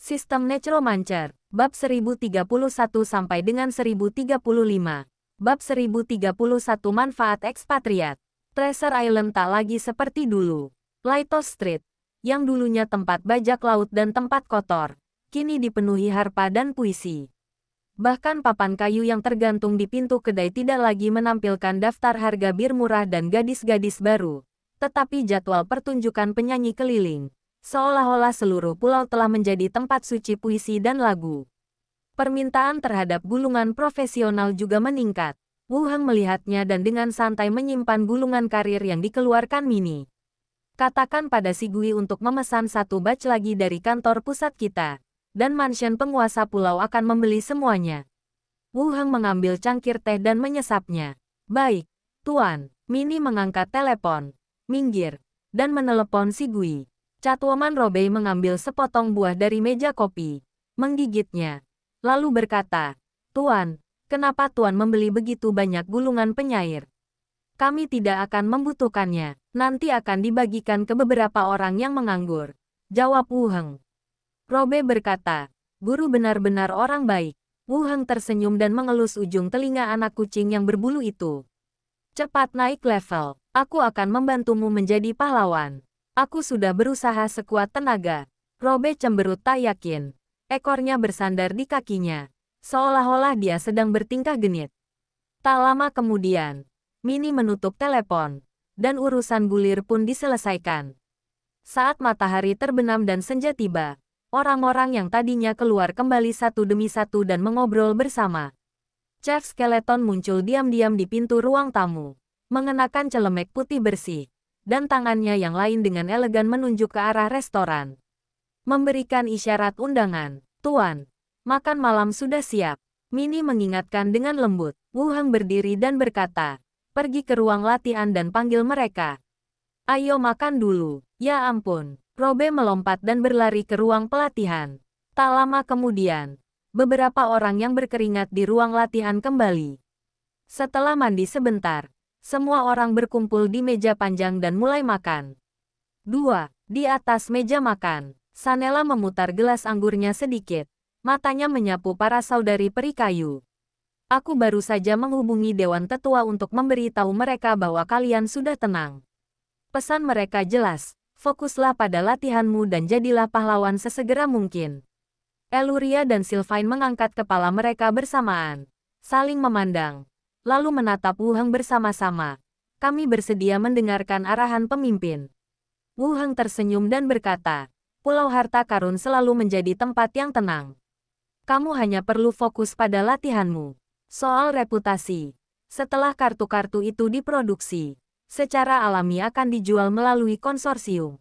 Sistem Necromancer, Bab 1031 sampai dengan 1035. Bab 1031 Manfaat Ekspatriat. Treasure Island tak lagi seperti dulu. Lighthouse Street, yang dulunya tempat bajak laut dan tempat kotor, kini dipenuhi harpa dan puisi. Bahkan papan kayu yang tergantung di pintu kedai tidak lagi menampilkan daftar harga bir murah dan gadis-gadis baru, tetapi jadwal pertunjukan penyanyi keliling. Seolah-olah seluruh pulau telah menjadi tempat suci puisi dan lagu. Permintaan terhadap gulungan profesional juga meningkat. Wu Heng melihatnya dan dengan santai menyimpan gulungan karir yang dikeluarkan Mini. Katakan pada si Gui untuk memesan satu batch lagi dari kantor pusat kita, dan mansion penguasa pulau akan membeli semuanya. Wu Heng mengambil cangkir teh dan menyesapnya. Baik, Tuan. Mini mengangkat telepon, minggir, dan menelepon si Gui. Catwoman Robey mengambil sepotong buah dari meja kopi, menggigitnya, lalu berkata, Tuan, kenapa Tuan membeli begitu banyak gulungan penyair? Kami tidak akan membutuhkannya, nanti akan dibagikan ke beberapa orang yang menganggur, jawab Wu Heng. Robey berkata, guru benar-benar orang baik. Wu Heng tersenyum dan mengelus ujung telinga anak kucing yang berbulu itu. Cepat naik level, aku akan membantumu menjadi pahlawan. Aku sudah berusaha sekuat tenaga. Robey cemberut tak yakin. Ekornya bersandar di kakinya, seolah-olah dia sedang bertingkah genit. Tak lama kemudian, Mini menutup telepon, dan urusan gulir pun diselesaikan. Saat matahari terbenam dan senja tiba, orang-orang yang tadinya keluar kembali satu demi satu dan mengobrol bersama. Chief Skeleton muncul diam-diam di pintu ruang tamu, mengenakan celemek putih bersih, dan tangannya yang lain dengan elegan menunjuk ke arah restoran. Memberikan isyarat undangan, Tuan. Makan malam sudah siap. Mini mengingatkan dengan lembut. Wu Heng berdiri dan berkata, pergi ke ruang latihan dan panggil mereka. Ayo makan dulu. Ya ampun. Robey melompat dan berlari ke ruang pelatihan. Tak lama kemudian, beberapa orang yang berkeringat di ruang latihan kembali. Setelah mandi sebentar, semua orang berkumpul di meja panjang dan mulai makan. 2. Di atas meja makan, Sanela memutar gelas anggurnya sedikit. Matanya menyapu para saudari peri kayu. Aku baru saja menghubungi Dewan Tetua untuk memberitahu mereka bahwa kalian sudah tenang. Pesan mereka jelas, fokuslah pada latihanmu dan jadilah pahlawan sesegera mungkin. Eluria dan Sylvain mengangkat kepala mereka bersamaan, saling memandang, lalu menatap Wu Heng bersama-sama. Kami bersedia mendengarkan arahan pemimpin. Wu Heng tersenyum dan berkata, Pulau Harta Karun selalu menjadi tempat yang tenang. Kamu hanya perlu fokus pada latihanmu. Soal reputasi, setelah kartu-kartu itu diproduksi, secara alami akan dijual melalui konsorsium.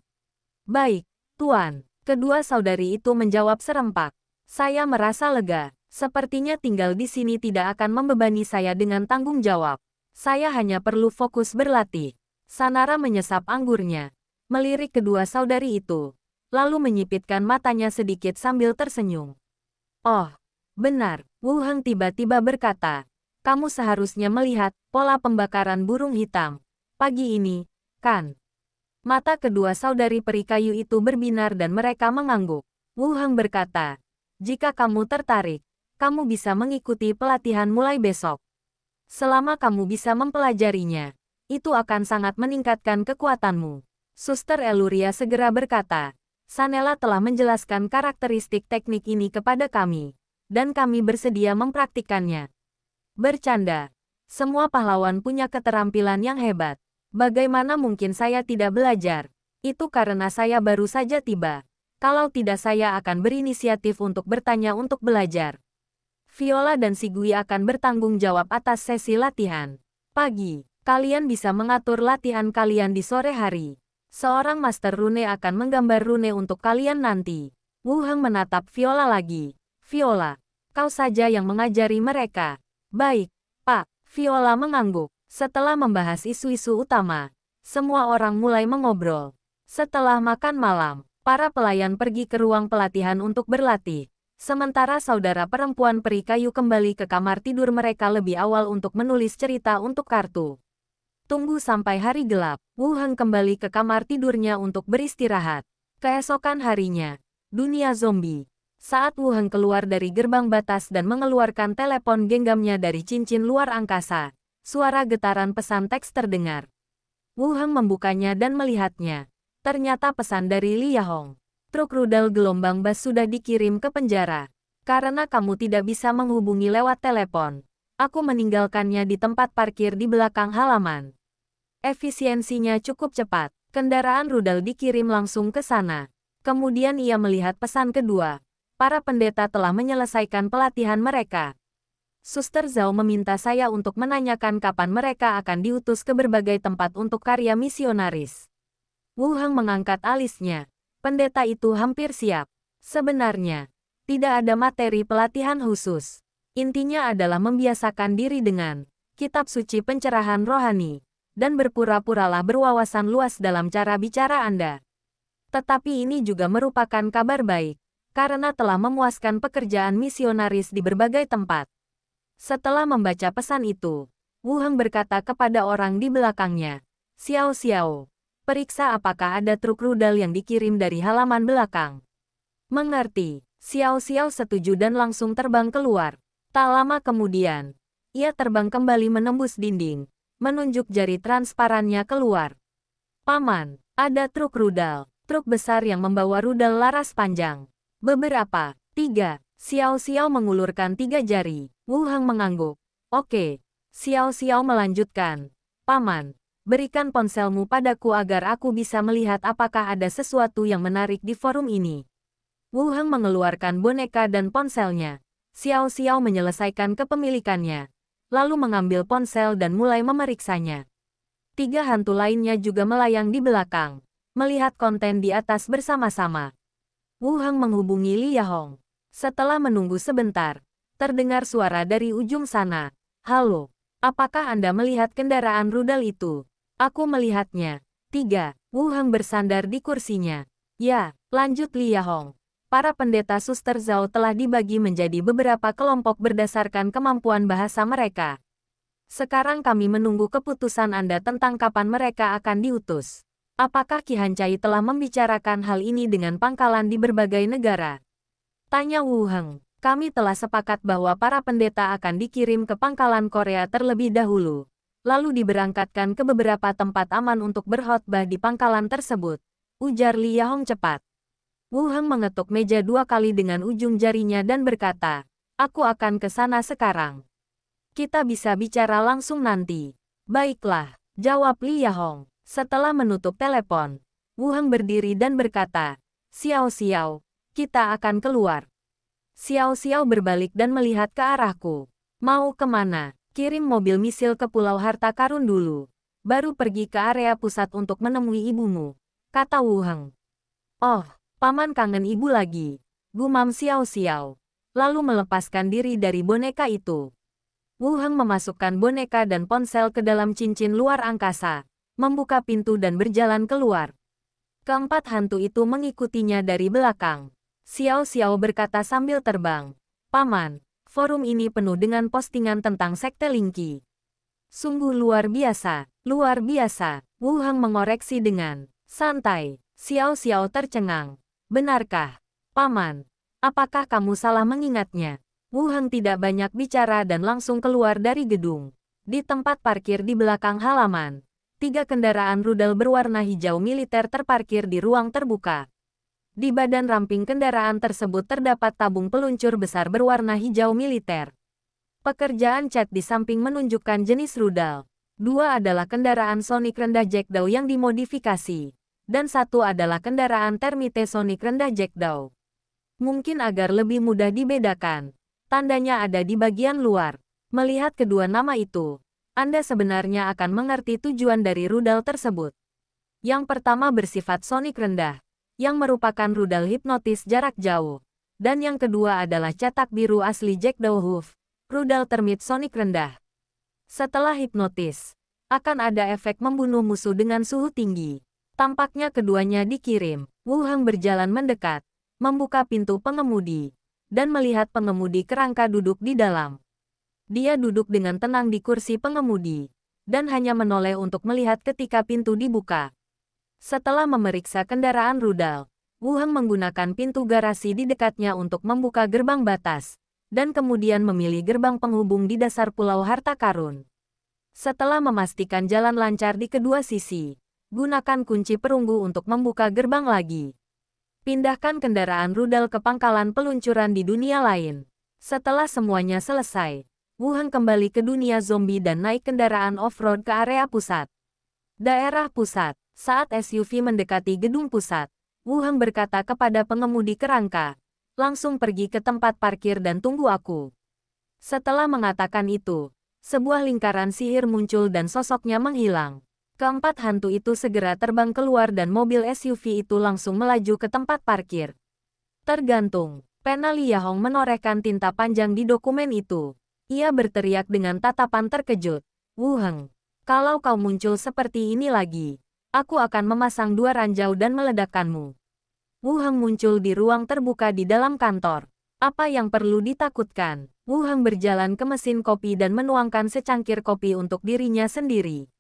Baik, Tuan. Kedua saudari itu menjawab serempak. Saya merasa lega. Sepertinya tinggal di sini tidak akan membebani saya dengan tanggung jawab. Saya hanya perlu fokus berlatih. Sanara menyesap anggurnya, melirik kedua saudari itu, lalu menyipitkan matanya sedikit sambil tersenyum. Oh, benar, Wu Heng tiba-tiba berkata. Kamu seharusnya melihat pola pembakaran burung hitam pagi ini, kan? Mata kedua saudari peri kayu itu berbinar dan mereka mengangguk. Wu Heng berkata, jika kamu tertarik, kamu bisa mengikuti pelatihan mulai besok. Selama kamu bisa mempelajarinya, itu akan sangat meningkatkan kekuatanmu. Suster Eluria segera berkata, Sanela telah menjelaskan karakteristik teknik ini kepada kami, dan kami bersedia mempraktikkannya. Bercanda. Semua pahlawan punya keterampilan yang hebat. Bagaimana mungkin saya tidak belajar? Itu karena saya baru saja tiba. Kalau tidak saya akan berinisiatif untuk bertanya untuk belajar. Viola dan si Gui akan bertanggung jawab atas sesi latihan. Pagi, kalian bisa mengatur latihan kalian di sore hari. Seorang master rune akan menggambar rune untuk kalian nanti. Wu Heng menatap Viola lagi. Viola, kau saja yang mengajari mereka. Baik, Pak. Viola mengangguk. Setelah membahas isu-isu utama, semua orang mulai mengobrol. Setelah makan malam, para pelayan pergi ke ruang pelatihan untuk berlatih. Sementara saudara perempuan peri kayu kembali ke kamar tidur mereka lebih awal untuk menulis cerita untuk kartu. Tunggu sampai hari gelap, Wu Heng kembali ke kamar tidurnya untuk beristirahat. Keesokan harinya, dunia zombie. Saat Wu Heng keluar dari gerbang batas dan mengeluarkan telepon genggamnya dari cincin luar angkasa, suara getaran pesan teks terdengar. Wu Heng membukanya dan melihatnya. Ternyata pesan dari Li Yahong. Truk rudal gelombang bas sudah dikirim ke penjara. Karena kamu tidak bisa menghubungi lewat telepon, aku meninggalkannya di tempat parkir di belakang halaman. Efisiensinya cukup cepat. Kendaraan rudal dikirim langsung ke sana. Kemudian ia melihat pesan kedua. Para pendeta telah menyelesaikan pelatihan mereka. Suster Zhao meminta saya untuk menanyakan kapan mereka akan diutus ke berbagai tempat untuk karya misionaris. Wu Heng mengangkat alisnya. Pendeta itu hampir siap. Sebenarnya, tidak ada materi pelatihan khusus. Intinya adalah membiasakan diri dengan kitab suci pencerahan rohani, dan berpura-puralah berwawasan luas dalam cara bicara Anda. Tetapi ini juga merupakan kabar baik, karena telah memuaskan pekerjaan misionaris di berbagai tempat. Setelah membaca pesan itu, Wu Heng berkata kepada orang di belakangnya, "Xiao Xiao, periksa apakah ada truk rudal yang dikirim dari halaman belakang." Mengerti, Xiao Xiao setuju dan langsung terbang keluar. Tak lama kemudian, ia terbang kembali menembus dinding, menunjuk jari transparannya keluar. "Paman, ada truk rudal, truk besar yang membawa rudal laras panjang. Beberapa, 3. Xiao Xiao mengulurkan 3 jari. Wu Heng mengangguk. "Oke." Xiao Xiao melanjutkan. "Paman, berikan ponselmu padaku agar aku bisa melihat apakah ada sesuatu yang menarik di forum ini." Wu Heng mengeluarkan boneka dan ponselnya. Xiao Xiao menyelesaikan kepemilikannya, lalu mengambil ponsel dan mulai memeriksanya. 3 hantu lainnya juga melayang di belakang, melihat konten di atas bersama-sama. Wu Heng menghubungi Li Yahong. Setelah menunggu sebentar, terdengar suara dari ujung sana. "Halo, apakah Anda melihat kendaraan rudal itu?" "Aku melihatnya." 3. Wu Heng bersandar di kursinya. "Ya," lanjut Li Yahong. "Para pendeta Suster Zhao telah dibagi menjadi beberapa kelompok berdasarkan kemampuan bahasa mereka. Sekarang kami menunggu keputusan Anda tentang kapan mereka akan diutus. Apakah Qi Hancai telah membicarakan hal ini dengan pangkalan di berbagai negara?" Tanya Wu Heng. "Kami telah sepakat bahwa para pendeta akan dikirim ke pangkalan Korea terlebih dahulu, lalu diberangkatkan ke beberapa tempat aman untuk berkhotbah di pangkalan tersebut," ujar Li Yahong cepat. Wu Heng mengetuk meja 2 kali dengan ujung jarinya dan berkata, "Aku akan ke sana sekarang. Kita bisa bicara langsung nanti." "Baiklah," jawab Li Yahong. Setelah menutup telepon, Wu Heng berdiri dan berkata, "Xiao Xiao, kita akan keluar." Xiao Xiao berbalik dan melihat ke arahku. "Mau kemana?" "Kirim mobil misil ke Pulau Harta Karun dulu. Baru pergi ke area pusat untuk menemui ibumu," kata Wu Heng. "Oh, paman kangen ibu lagi," gumam Xiao Xiao, lalu melepaskan diri dari boneka itu. Wu Heng memasukkan boneka dan ponsel ke dalam cincin luar angkasa, membuka pintu dan berjalan keluar. Keempat hantu itu mengikutinya dari belakang. Xiao Xiao berkata sambil terbang, "Paman, forum ini penuh dengan postingan tentang sekte Lingqi. Sungguh luar biasa, luar biasa." Wu Heng mengoreksi dengan santai. Xiao Xiao tercengang. "Benarkah, Paman? Apakah kamu salah mengingatnya?" Wu Heng tidak banyak bicara dan langsung keluar dari gedung. Di tempat parkir di belakang halaman, 3 kendaraan rudal berwarna hijau militer terparkir di ruang terbuka. Di badan ramping kendaraan tersebut terdapat tabung peluncur besar berwarna hijau militer. Pekerjaan cat di samping menunjukkan jenis rudal. 2 adalah kendaraan sonik rendah Jackdaw yang dimodifikasi, dan 1 adalah kendaraan termite sonik rendah Jackdaw. Mungkin agar lebih mudah dibedakan, tandanya ada di bagian luar. Melihat kedua nama itu, Anda sebenarnya akan mengerti tujuan dari rudal tersebut. Yang pertama bersifat sonik rendah, yang merupakan rudal hipnotis jarak jauh. Dan yang kedua adalah cetak biru asli Jackdaw Hoof, rudal termit sonik rendah. Setelah hipnotis, akan ada efek membunuh musuh dengan suhu tinggi. Tampaknya keduanya dikirim. Wu Heng berjalan mendekat, membuka pintu pengemudi, dan melihat pengemudi kerangka duduk di dalam. Dia duduk dengan tenang di kursi pengemudi, dan hanya menoleh untuk melihat ketika pintu dibuka. Setelah memeriksa kendaraan rudal, Wu Heng menggunakan pintu garasi di dekatnya untuk membuka gerbang batas, dan kemudian memilih gerbang penghubung di dasar Pulau Harta Karun. Setelah memastikan jalan lancar di kedua sisi, gunakan kunci perunggu untuk membuka gerbang lagi. Pindahkan kendaraan rudal ke pangkalan peluncuran di dunia lain. Setelah semuanya selesai, Wu Heng kembali ke dunia zombie dan naik kendaraan off-road ke area pusat. Daerah pusat. Saat SUV mendekati gedung pusat, Wu Heng berkata kepada pengemudi kerangka, "Langsung pergi ke tempat parkir dan tunggu aku." Setelah mengatakan itu, sebuah lingkaran sihir muncul dan sosoknya menghilang. Keempat hantu itu segera terbang keluar dan mobil SUV itu langsung melaju ke tempat parkir. Tergantung. Pena Li Yahong menorehkan tinta panjang di dokumen itu. Ia berteriak dengan tatapan terkejut. "Wu Heng, kalau kau muncul seperti ini lagi, aku akan memasang 2 ranjau dan meledakkanmu." Wu Heng muncul di ruang terbuka di dalam kantor. Apa yang perlu ditakutkan? Wu Heng berjalan ke mesin kopi dan menuangkan secangkir kopi untuk dirinya sendiri.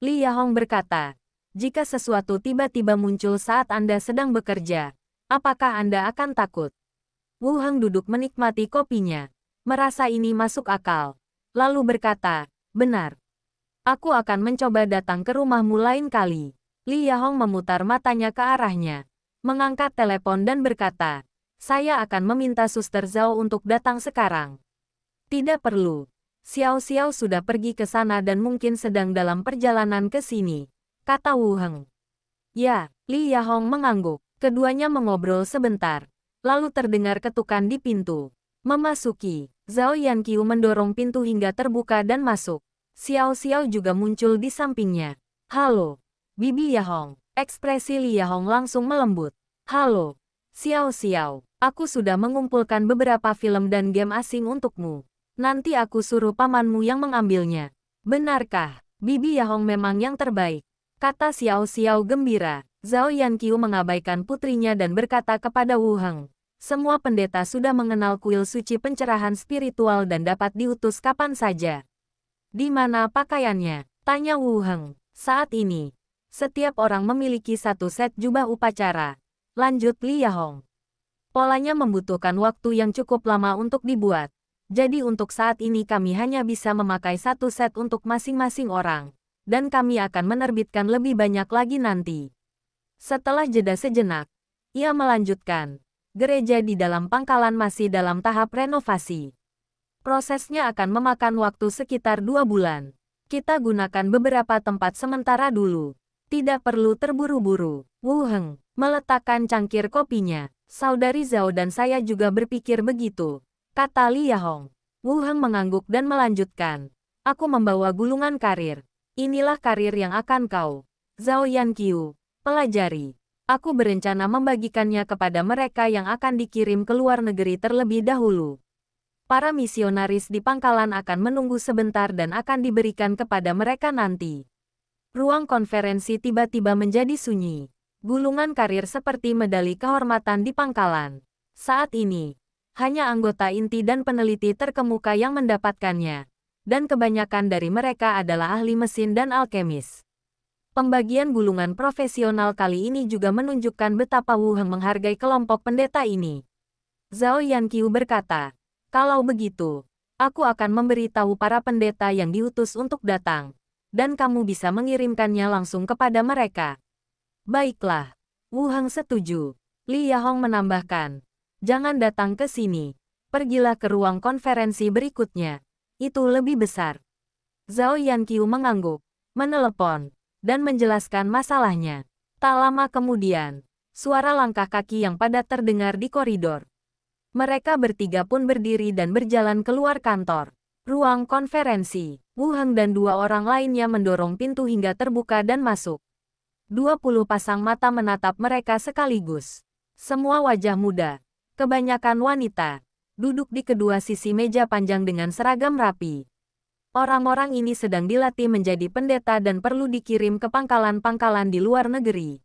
Li Yahong berkata, "Jika sesuatu tiba-tiba muncul saat Anda sedang bekerja, apakah Anda akan takut?" Wu Heng duduk menikmati kopinya, merasa ini masuk akal. Lalu berkata, "Benar. Aku akan mencoba datang ke rumahmu lain kali." Li Yahong memutar matanya ke arahnya, mengangkat telepon dan berkata, "Saya akan meminta Suster Zhao untuk datang sekarang." "Tidak perlu. Xiao Xiao sudah pergi ke sana dan mungkin sedang dalam perjalanan ke sini," kata Wu Heng. "Ya," Li Yahong mengangguk. Keduanya mengobrol sebentar. Lalu terdengar ketukan di pintu. Memasuki, Zhao Yanqiu mendorong pintu hingga terbuka dan masuk. Xiao Xiao juga muncul di sampingnya. "Halo, Bibi Yahong." Ekspresi Li Yahong langsung melembut. "Halo, Xiao Xiao. Aku sudah mengumpulkan beberapa film dan game asing untukmu. Nanti aku suruh pamanmu yang mengambilnya." "Benarkah? Bibi Yahong memang yang terbaik," kata Xiao Xiao gembira. Zhao Yanqiu mengabaikan putrinya dan berkata kepada Wu Heng, "Semua pendeta sudah mengenal kuil suci pencerahan spiritual dan dapat diutus kapan saja." "Di mana pakaiannya?" tanya Wu Heng. "Saat ini, setiap orang memiliki 1 set jubah upacara," lanjut Li Yahong. "Polanya membutuhkan waktu yang cukup lama untuk dibuat. Jadi untuk saat ini kami hanya bisa memakai 1 set untuk masing-masing orang, dan kami akan menerbitkan lebih banyak lagi nanti." Setelah jeda sejenak, ia melanjutkan, "Gereja di dalam pangkalan masih dalam tahap renovasi. Prosesnya akan memakan waktu sekitar 2 bulan. Kita gunakan beberapa tempat sementara dulu. Tidak perlu terburu-buru." Wu Heng meletakkan cangkir kopinya. "Saudari Zhao dan saya juga berpikir begitu," kata Li Yahong. Wu Heng mengangguk dan melanjutkan, "Aku membawa gulungan karir. Inilah karir yang akan kau, Zhao Yanqiu, pelajari. Aku berencana membagikannya kepada mereka yang akan dikirim ke luar negeri terlebih dahulu. Para misionaris di pangkalan akan menunggu sebentar dan akan diberikan kepada mereka nanti." Ruang konferensi tiba-tiba menjadi sunyi. Gulungan karir seperti medali kehormatan di pangkalan. Saat ini, hanya anggota inti dan peneliti terkemuka yang mendapatkannya, dan kebanyakan dari mereka adalah ahli mesin dan alkemis. Pembagian gulungan profesional kali ini juga menunjukkan betapa Wu Heng menghargai kelompok pendeta ini. Zhao Yanqiu berkata, "Kalau begitu, aku akan memberitahu para pendeta yang diutus untuk datang, dan kamu bisa mengirimkannya langsung kepada mereka." "Baiklah." Wu Heng setuju. Li Yahong menambahkan, "Jangan datang ke sini. Pergilah ke ruang konferensi berikutnya. Itu lebih besar." Zhao Yanqiu mengangguk, menelepon, dan menjelaskan masalahnya. Tak lama kemudian, suara langkah kaki yang padat terdengar di koridor. Mereka bertiga pun berdiri dan berjalan keluar kantor. Ruang konferensi. Wu Heng dan 2 orang lainnya mendorong pintu hingga terbuka dan masuk. 20 pasang mata menatap mereka sekaligus. Semua wajah muda, kebanyakan wanita, duduk di kedua sisi meja panjang dengan seragam rapi. Orang-orang ini sedang dilatih menjadi pendeta dan perlu dikirim ke pangkalan-pangkalan di luar negeri.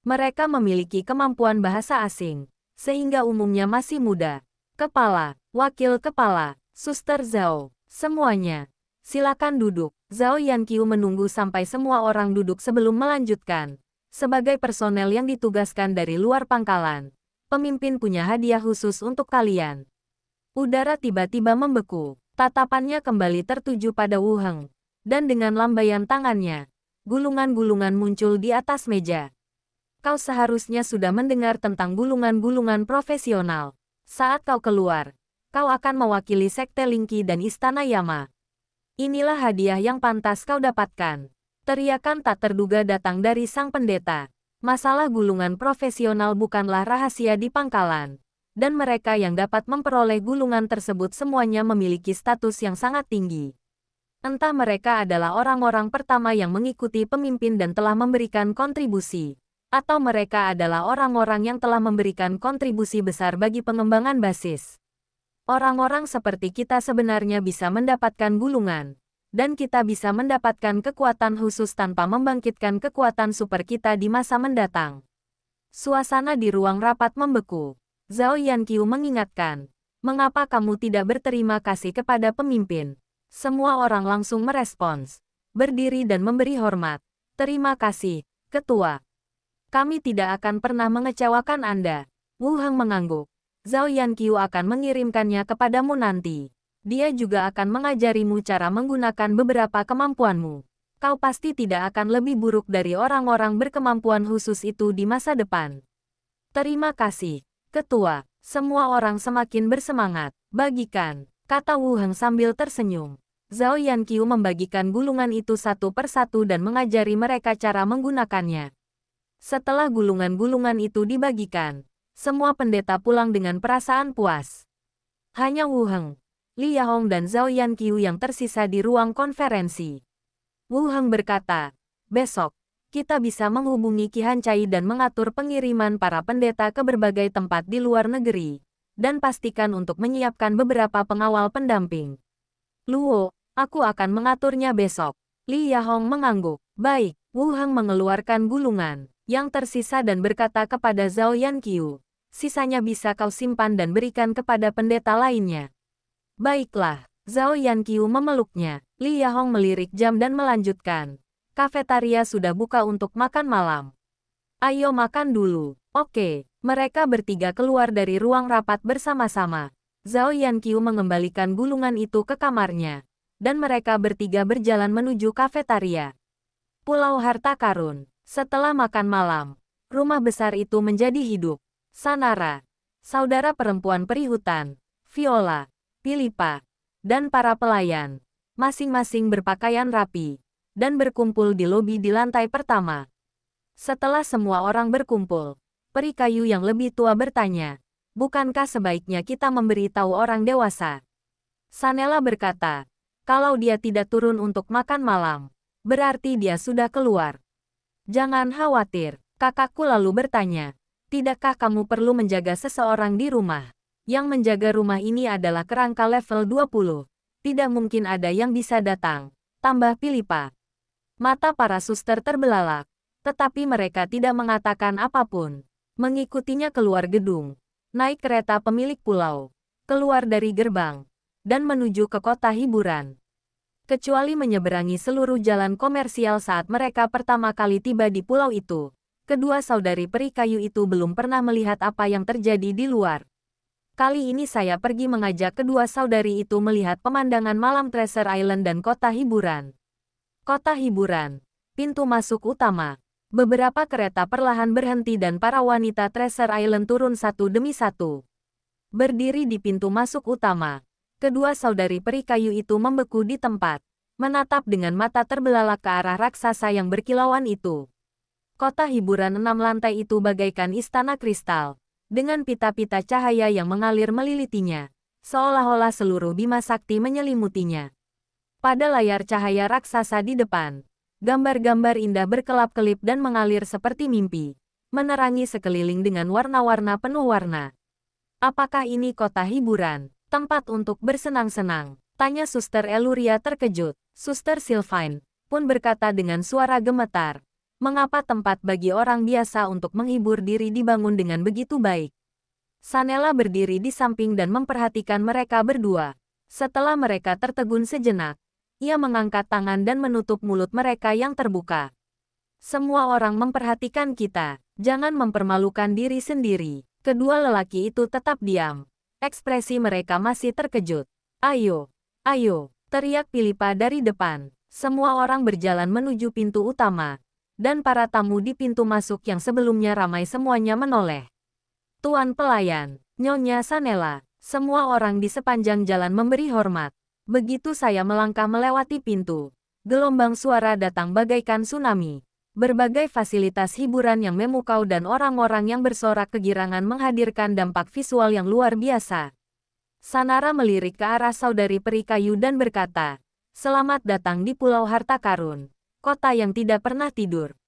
Mereka memiliki kemampuan bahasa asing, sehingga umumnya masih muda. Kepala, wakil kepala, Suster Zhao, semuanya. Silakan duduk. Zhao Yanqiu menunggu sampai semua orang duduk sebelum melanjutkan. Sebagai personel yang ditugaskan dari luar pangkalan, pemimpin punya hadiah khusus untuk kalian. Udara tiba-tiba membeku. Tatapannya kembali tertuju pada Wu Heng. Dan dengan lambaian tangannya, gulungan-gulungan muncul di atas meja. Kau seharusnya sudah mendengar tentang gulungan-gulungan profesional. Saat kau keluar, kau akan mewakili Sekte Lingqi dan Istana Yama. Inilah hadiah yang pantas kau dapatkan. Teriakan tak terduga datang dari sang pendeta. Masalah gulungan profesional bukanlah rahasia di pangkalan. Dan mereka yang dapat memperoleh gulungan tersebut semuanya memiliki status yang sangat tinggi. Entah mereka adalah orang-orang pertama yang mengikuti pemimpin dan telah memberikan kontribusi, atau mereka adalah orang-orang yang telah memberikan kontribusi besar bagi pengembangan basis. Orang-orang seperti kita sebenarnya bisa mendapatkan gulungan, dan kita bisa mendapatkan kekuatan khusus tanpa membangkitkan kekuatan super kita di masa mendatang. Suasana di ruang rapat membeku. Zhao Yanqiu mengingatkan, mengapa kamu tidak berterima kasih kepada pemimpin? Semua orang langsung merespons, berdiri dan memberi hormat. Terima kasih, Ketua. Kami tidak akan pernah mengecewakan Anda. Wu Heng mengangguk. Zhao Yanqiu akan mengirimkannya kepadamu nanti. Dia juga akan mengajarimu cara menggunakan beberapa kemampuanmu. Kau pasti tidak akan lebih buruk dari orang-orang berkemampuan khusus itu di masa depan. Terima kasih, Ketua. Semua orang semakin bersemangat. Bagikan, kata Wu Heng sambil tersenyum. Zhao Yanqiu membagikan gulungan itu satu persatu dan mengajari mereka cara menggunakannya. Setelah gulungan-gulungan itu dibagikan, semua pendeta pulang dengan perasaan puas. Hanya Wu Heng, Li Yahong dan Zhao Yanqiu yang tersisa di ruang konferensi. Wu Heng berkata, besok, kita bisa menghubungi Qi Hancai dan mengatur pengiriman para pendeta ke berbagai tempat di luar negeri, dan pastikan untuk menyiapkan beberapa pengawal pendamping. Luo, aku akan mengaturnya besok. Li Yahong mengangguk. Baik, Wu Heng mengeluarkan gulungan yang tersisa dan berkata kepada Zhao Yanqiu, sisanya bisa kau simpan dan berikan kepada pendeta lainnya. Baiklah, Zhao Yanqiu memeluknya. Li Yahong melirik jam dan melanjutkan. Kafetaria sudah buka untuk makan malam. Ayo makan dulu. Oke, mereka bertiga keluar dari ruang rapat bersama-sama. Zhao Yanqiu mengembalikan gulungan itu ke kamarnya. Dan mereka bertiga berjalan menuju kafetaria. Pulau Harta Karun. Setelah makan malam, rumah besar itu menjadi hidup. Sanara, saudara perempuan perihutan, Viola, Philippa, dan para pelayan, masing-masing berpakaian rapi, dan berkumpul di lobi di lantai pertama. Setelah semua orang berkumpul, peri kayu yang lebih tua bertanya, bukankah sebaiknya kita memberitahu orang dewasa? Sanela berkata, kalau dia tidak turun untuk makan malam, berarti dia sudah keluar. Jangan khawatir, kakakku lalu bertanya, tidakkah kamu perlu menjaga seseorang di rumah? Yang menjaga rumah ini adalah kerangka level 20. Tidak mungkin ada yang bisa datang, tambah Philippa. Mata para suster terbelalak, tetapi mereka tidak mengatakan apapun. Mengikutinya keluar gedung, naik kereta pemilik pulau, keluar dari gerbang, dan menuju ke kota hiburan. Kecuali menyeberangi seluruh jalan komersial saat mereka pertama kali tiba di pulau itu, kedua saudari peri kayu itu belum pernah melihat apa yang terjadi di luar. Kali ini saya pergi mengajak kedua saudari itu melihat pemandangan malam Treasure Island dan kota hiburan. Kota hiburan, pintu masuk utama. Beberapa kereta perlahan berhenti dan para wanita Treasure Island turun satu demi satu. Berdiri di pintu masuk utama, kedua saudari peri kayu itu membeku di tempat, menatap dengan mata terbelalak ke arah raksasa yang berkilauan itu. Kota hiburan 6 lantai itu bagaikan istana kristal, dengan pita-pita cahaya yang mengalir melilitinya, seolah-olah seluruh bima sakti menyelimutinya. Pada layar cahaya raksasa di depan, gambar-gambar indah berkelap-kelip dan mengalir seperti mimpi, menerangi sekeliling dengan warna-warna penuh warna. Apakah ini kota hiburan, tempat untuk bersenang-senang? Tanya Suster Eluria terkejut. Suster Sylvain pun berkata dengan suara gemetar, mengapa tempat bagi orang biasa untuk menghibur diri dibangun dengan begitu baik? Sanela berdiri di samping dan memperhatikan mereka berdua. Setelah mereka tertegun sejenak, ia mengangkat tangan dan menutup mulut mereka yang terbuka. Semua orang memperhatikan kita. Jangan mempermalukan diri sendiri. Kedua lelaki itu tetap diam. Ekspresi mereka masih terkejut. Ayo, ayo, teriak Philippa dari depan. Semua orang berjalan menuju pintu utama. Dan para tamu di pintu masuk yang sebelumnya ramai semuanya menoleh. Tuan pelayan, Nyonya Sanela, semua orang di sepanjang jalan memberi hormat. Begitu saya melangkah melewati pintu, gelombang suara datang bagaikan tsunami. Berbagai fasilitas hiburan yang memukau dan orang-orang yang bersorak kegirangan menghadirkan dampak visual yang luar biasa. Sanara melirik ke arah saudari peri kayu dan berkata, "Selamat datang di Pulau Harta Karun, kota yang tidak pernah tidur."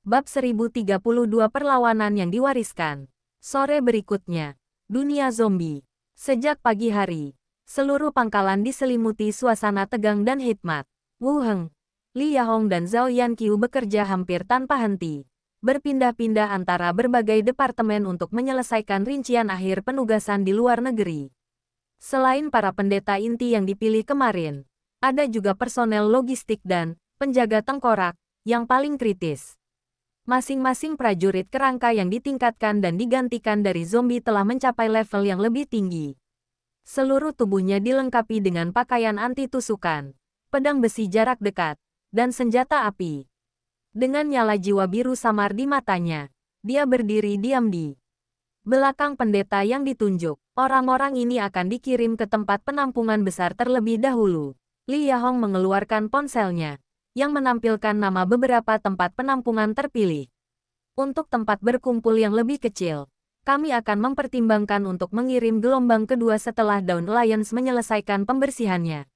Bab 1032 Perlawanan yang diwariskan. Sore berikutnya, dunia zombie. Sejak pagi hari, seluruh pangkalan diselimuti suasana tegang dan hikmat. Wu Heng, Li Yahong dan Zhao Yanqiu bekerja hampir tanpa henti, berpindah-pindah antara berbagai departemen untuk menyelesaikan rincian akhir penugasan di luar negeri. Selain para pendeta inti yang dipilih kemarin, ada juga personel logistik dan penjaga tengkorak yang paling kritis. Masing-masing prajurit kerangka yang ditingkatkan dan digantikan dari zombie telah mencapai level yang lebih tinggi. Seluruh tubuhnya dilengkapi dengan pakaian anti-tusukan, pedang besi jarak dekat, dan senjata api. Dengan nyala jiwa biru samar di matanya, dia berdiri diam di belakang pendeta yang ditunjuk. Orang-orang ini akan dikirim ke tempat penampungan besar terlebih dahulu. Li Yahong mengeluarkan ponselnya, yang menampilkan nama beberapa tempat penampungan terpilih. Untuk tempat berkumpul yang lebih kecil, kami akan mempertimbangkan untuk mengirim gelombang kedua setelah Dawn Alliance menyelesaikan pembersihannya.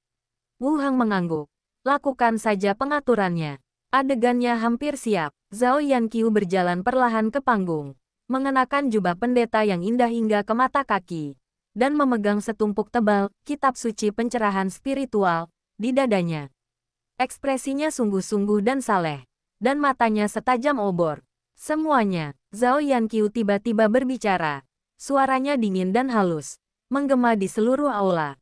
Wu Heng mengangguk. Lakukan saja pengaturannya. Adegannya hampir siap. Zhao Yanqiu berjalan perlahan ke panggung, mengenakan jubah pendeta yang indah hingga ke mata kaki, dan memegang setumpuk tebal kitab suci pencerahan spiritual di dadanya. Ekspresinya sungguh-sungguh dan saleh, dan matanya setajam obor. Semuanya, Zhao Yanqiu tiba-tiba berbicara. Suaranya dingin dan halus, menggema di seluruh aula.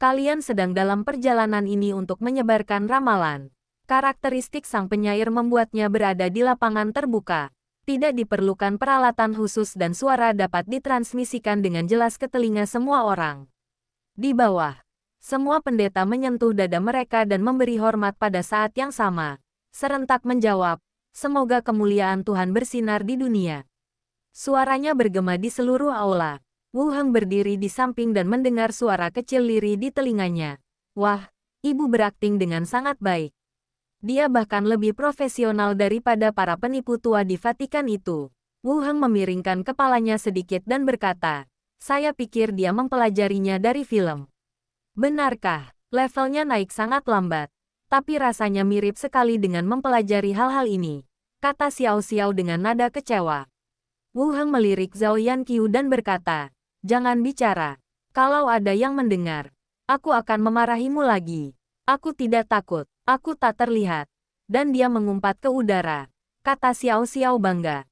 Kalian sedang dalam perjalanan ini untuk menyebarkan ramalan. Karakteristik sang penyair membuatnya berada di lapangan terbuka. Tidak diperlukan peralatan khusus dan suara dapat ditransmisikan dengan jelas ke telinga semua orang. Di bawah, semua pendeta menyentuh dada mereka dan memberi hormat pada saat yang sama. Serentak menjawab, "Semoga kemuliaan Tuhan bersinar di dunia." Suaranya bergema di seluruh aula. Wu Heng berdiri di samping dan mendengar suara kecil lirih di telinganya. Wah, ibu berakting dengan sangat baik. Dia bahkan lebih profesional daripada para penipu tua di Vatikan itu. Wu Heng memiringkan kepalanya sedikit dan berkata, "Saya pikir dia mempelajarinya dari film." Benarkah? Levelnya naik sangat lambat. Tapi rasanya mirip sekali dengan mempelajari hal-hal ini, kata Xiao Xiao dengan nada kecewa. Wu Heng melirik Zhao Yanqiu dan berkata, "Jangan bicara. Kalau ada yang mendengar, aku akan memarahimu lagi." "Aku tidak takut. Aku tak terlihat." Dan dia mengumpat ke udara, kata Xiao Xiao bangga.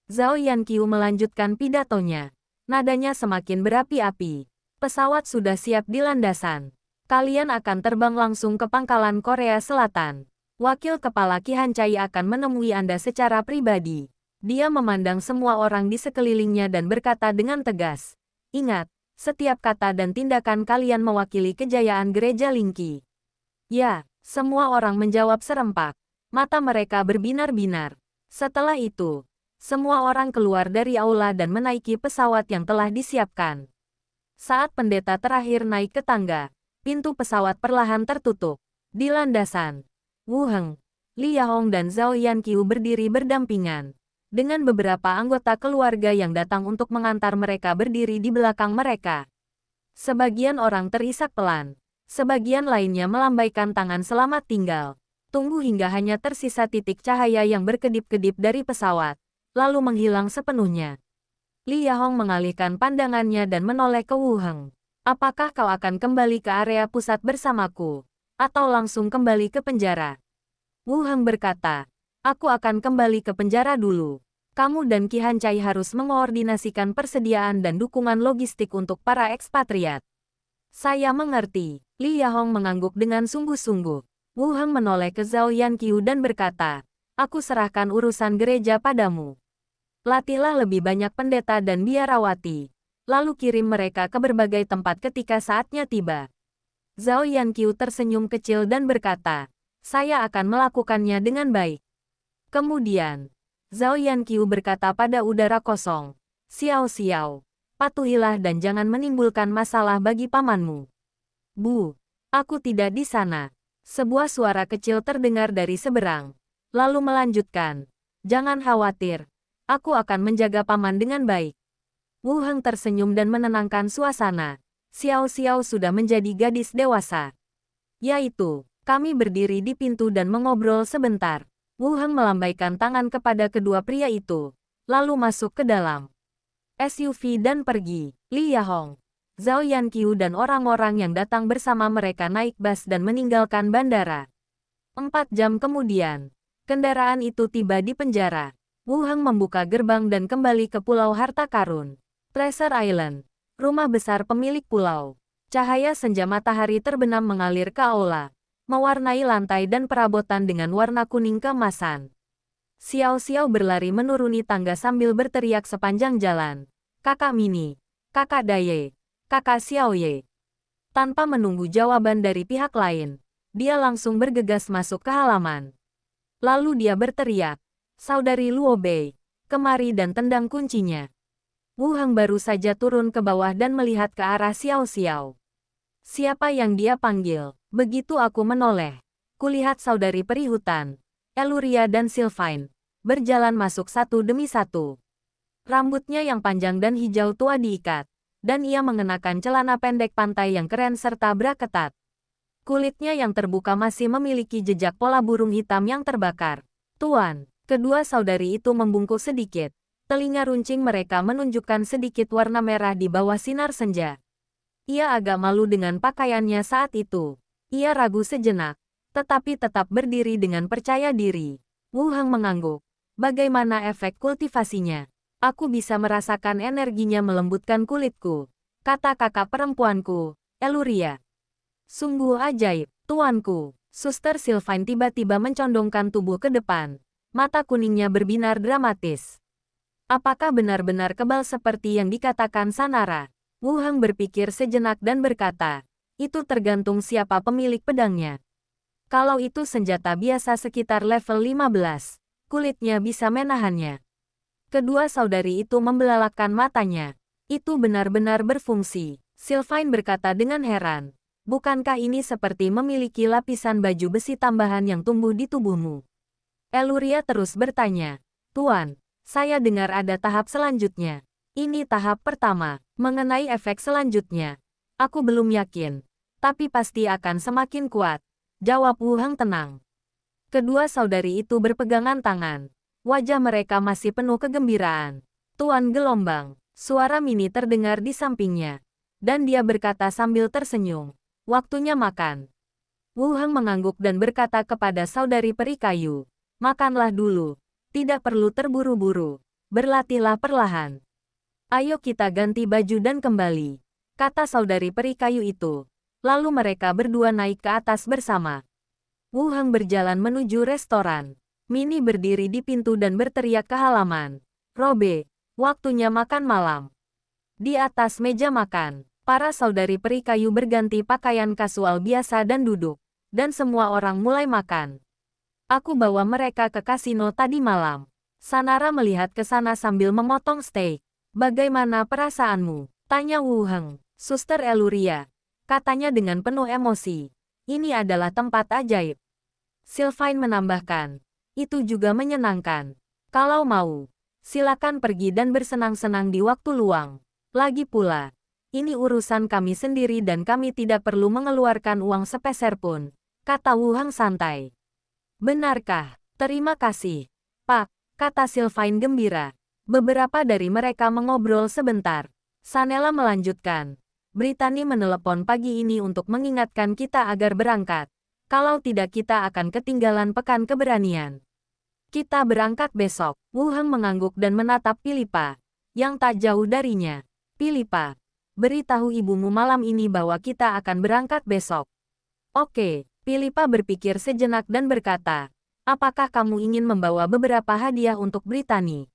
Zhao Yanqiu melanjutkan pidatonya. Nadanya semakin berapi-api. "Pesawat sudah siap di landasan. Kalian akan terbang langsung ke pangkalan Korea Selatan. Wakil Kepala Qi Hancai akan menemui Anda secara pribadi." Dia memandang semua orang di sekelilingnya dan berkata dengan tegas, "Ingat, setiap kata dan tindakan kalian mewakili kejayaan gereja Lingqi." "Ya," semua orang menjawab serempak. Mata mereka berbinar-binar. Setelah itu, semua orang keluar dari aula dan menaiki pesawat yang telah disiapkan. Saat pendeta terakhir naik ke tangga, pintu pesawat perlahan tertutup. Di landasan, Wu Heng, Li Yahong dan Zhao Yanqiu berdiri berdampingan, dengan beberapa anggota keluarga yang datang untuk mengantar mereka berdiri di belakang mereka. Sebagian orang terisak pelan, sebagian lainnya melambaikan tangan selamat tinggal. Tunggu hingga hanya tersisa titik cahaya yang berkedip-kedip dari pesawat, lalu menghilang sepenuhnya. Li Yahong mengalihkan pandangannya dan menoleh ke Wu Heng. "Apakah kau akan kembali ke area pusat bersamaku, atau langsung kembali ke penjara?" Wu Heng berkata, "Aku akan kembali ke penjara dulu. Kamu dan Qi Hancai harus mengoordinasikan persediaan dan dukungan logistik untuk para ekspatriat." "Saya mengerti." Li Yahong mengangguk dengan sungguh-sungguh. Wu Heng menoleh ke Zhao Yanqiu dan berkata, Aku serahkan urusan gereja padamu. Latihlah lebih banyak pendeta dan biarawati. Lalu kirim mereka ke berbagai tempat ketika saatnya tiba. Zhao Yanqiu tersenyum kecil dan berkata, saya akan melakukannya dengan baik. Kemudian, Zhao Yanqiu berkata pada udara kosong, Xiao Xiao, patuhilah dan jangan menimbulkan masalah bagi pamanmu. Bu, aku tidak di sana. Sebuah suara kecil terdengar dari seberang. Lalu melanjutkan, jangan khawatir, aku akan menjaga paman dengan baik. Wu Heng tersenyum dan menenangkan suasana. Xiao Xiao sudah menjadi gadis dewasa. Yaitu, kami berdiri di pintu dan mengobrol sebentar. Wu Heng melambaikan tangan kepada kedua pria itu, lalu masuk ke dalam SUV dan pergi. Li Yahong, Zhao Yanqiu dan orang-orang yang datang bersama mereka naik bus dan meninggalkan bandara. 4 jam kemudian, kendaraan itu tiba di penjara. Wu Heng membuka gerbang dan kembali ke Pulau Harta Karun. Treasure Island, rumah besar pemilik pulau. Cahaya senja matahari terbenam mengalir ke aula, mewarnai lantai dan perabotan dengan warna kuning keemasan. Xiao Xiao berlari menuruni tangga sambil berteriak sepanjang jalan. Kakak Mini, Kakak Daye, Kakak Xiaoye. Tanpa menunggu jawaban dari pihak lain, dia langsung bergegas masuk ke halaman. Lalu dia berteriak, Saudari Luo Bei, kemari dan tendang kuncinya. Wu Heng baru saja turun ke bawah dan melihat ke arah Xiao Xiao. Siapa yang dia panggil? Begitu aku menoleh, kulihat saudari peri hutan, Eluria dan Sylvain, berjalan masuk satu demi satu. Rambutnya yang panjang dan hijau tua diikat, dan ia mengenakan celana pendek pantai yang keren serta bra ketat. Kulitnya yang terbuka masih memiliki jejak pola burung hitam yang terbakar. Tuan, kedua saudari itu membungkuk sedikit. Telinga runcing mereka menunjukkan sedikit warna merah di bawah sinar senja. Ia agak malu dengan pakaiannya saat itu. Ia ragu sejenak, tetapi tetap berdiri dengan percaya diri. Wu Heng mengangguk. Bagaimana efek kultivasinya? Aku bisa merasakan energinya melembutkan kulitku, kata kakak perempuanku, Eluria. Sungguh ajaib, tuanku. Suster Sylvain tiba-tiba mencondongkan tubuh ke depan. Mata kuningnya berbinar dramatis. Apakah benar-benar kebal seperti yang dikatakan Sanara? Wu Heng berpikir sejenak dan berkata, itu tergantung siapa pemilik pedangnya. Kalau itu senjata biasa sekitar level 15, kulitnya bisa menahannya. Kedua saudari itu membelalakkan matanya. Itu benar-benar berfungsi. Sylvain berkata dengan heran. Bukankah ini seperti memiliki lapisan baju besi tambahan yang tumbuh di tubuhmu? Eluria terus bertanya. Tuan, saya dengar ada tahap selanjutnya. Ini tahap pertama. Mengenai efek selanjutnya, aku belum yakin. Tapi pasti akan semakin kuat. Jawab Wu Heng tenang. Kedua saudari itu berpegangan tangan. Wajah mereka masih penuh kegembiraan. Tuan Gelombang, suara Mini terdengar di sampingnya. Dan dia berkata sambil tersenyum. Waktunya makan. Wu Heng mengangguk dan berkata kepada saudari peri kayu. Makanlah dulu. Tidak perlu terburu-buru. Berlatihlah perlahan. Ayo kita ganti baju dan kembali, kata saudari peri kayu itu. Lalu mereka berdua naik ke atas bersama. Wu Heng berjalan menuju restoran. Mini berdiri di pintu dan berteriak ke halaman. Robe, waktunya makan malam. Di atas meja makan, para saudari peri kayu berganti pakaian kasual biasa dan duduk. Dan semua orang mulai makan. Aku bawa mereka ke kasino tadi malam. Sanara melihat ke sana sambil memotong steak. Bagaimana perasaanmu? Tanya Wu Heng. Suster Eluria, katanya dengan penuh emosi. Ini adalah tempat ajaib. Sylvain menambahkan. Itu juga menyenangkan. Kalau mau, silakan pergi dan bersenang-senang di waktu luang. Lagi pula, ini urusan kami sendiri dan kami tidak perlu mengeluarkan uang sepeser pun, kata Wu Heng santai. Benarkah? Terima kasih, Pak, kata Sylvain gembira. Beberapa dari mereka mengobrol sebentar. Sanela melanjutkan. Brittany menelepon pagi ini untuk mengingatkan kita agar berangkat. Kalau tidak kita akan ketinggalan pekan keberanian. Kita berangkat besok. Wu Heng mengangguk dan menatap Philippa, yang tak jauh darinya. Philippa, beritahu ibumu malam ini bahwa kita akan berangkat besok. Oke, Philippa berpikir sejenak dan berkata, Apakah kamu ingin membawa beberapa hadiah untuk Brittany?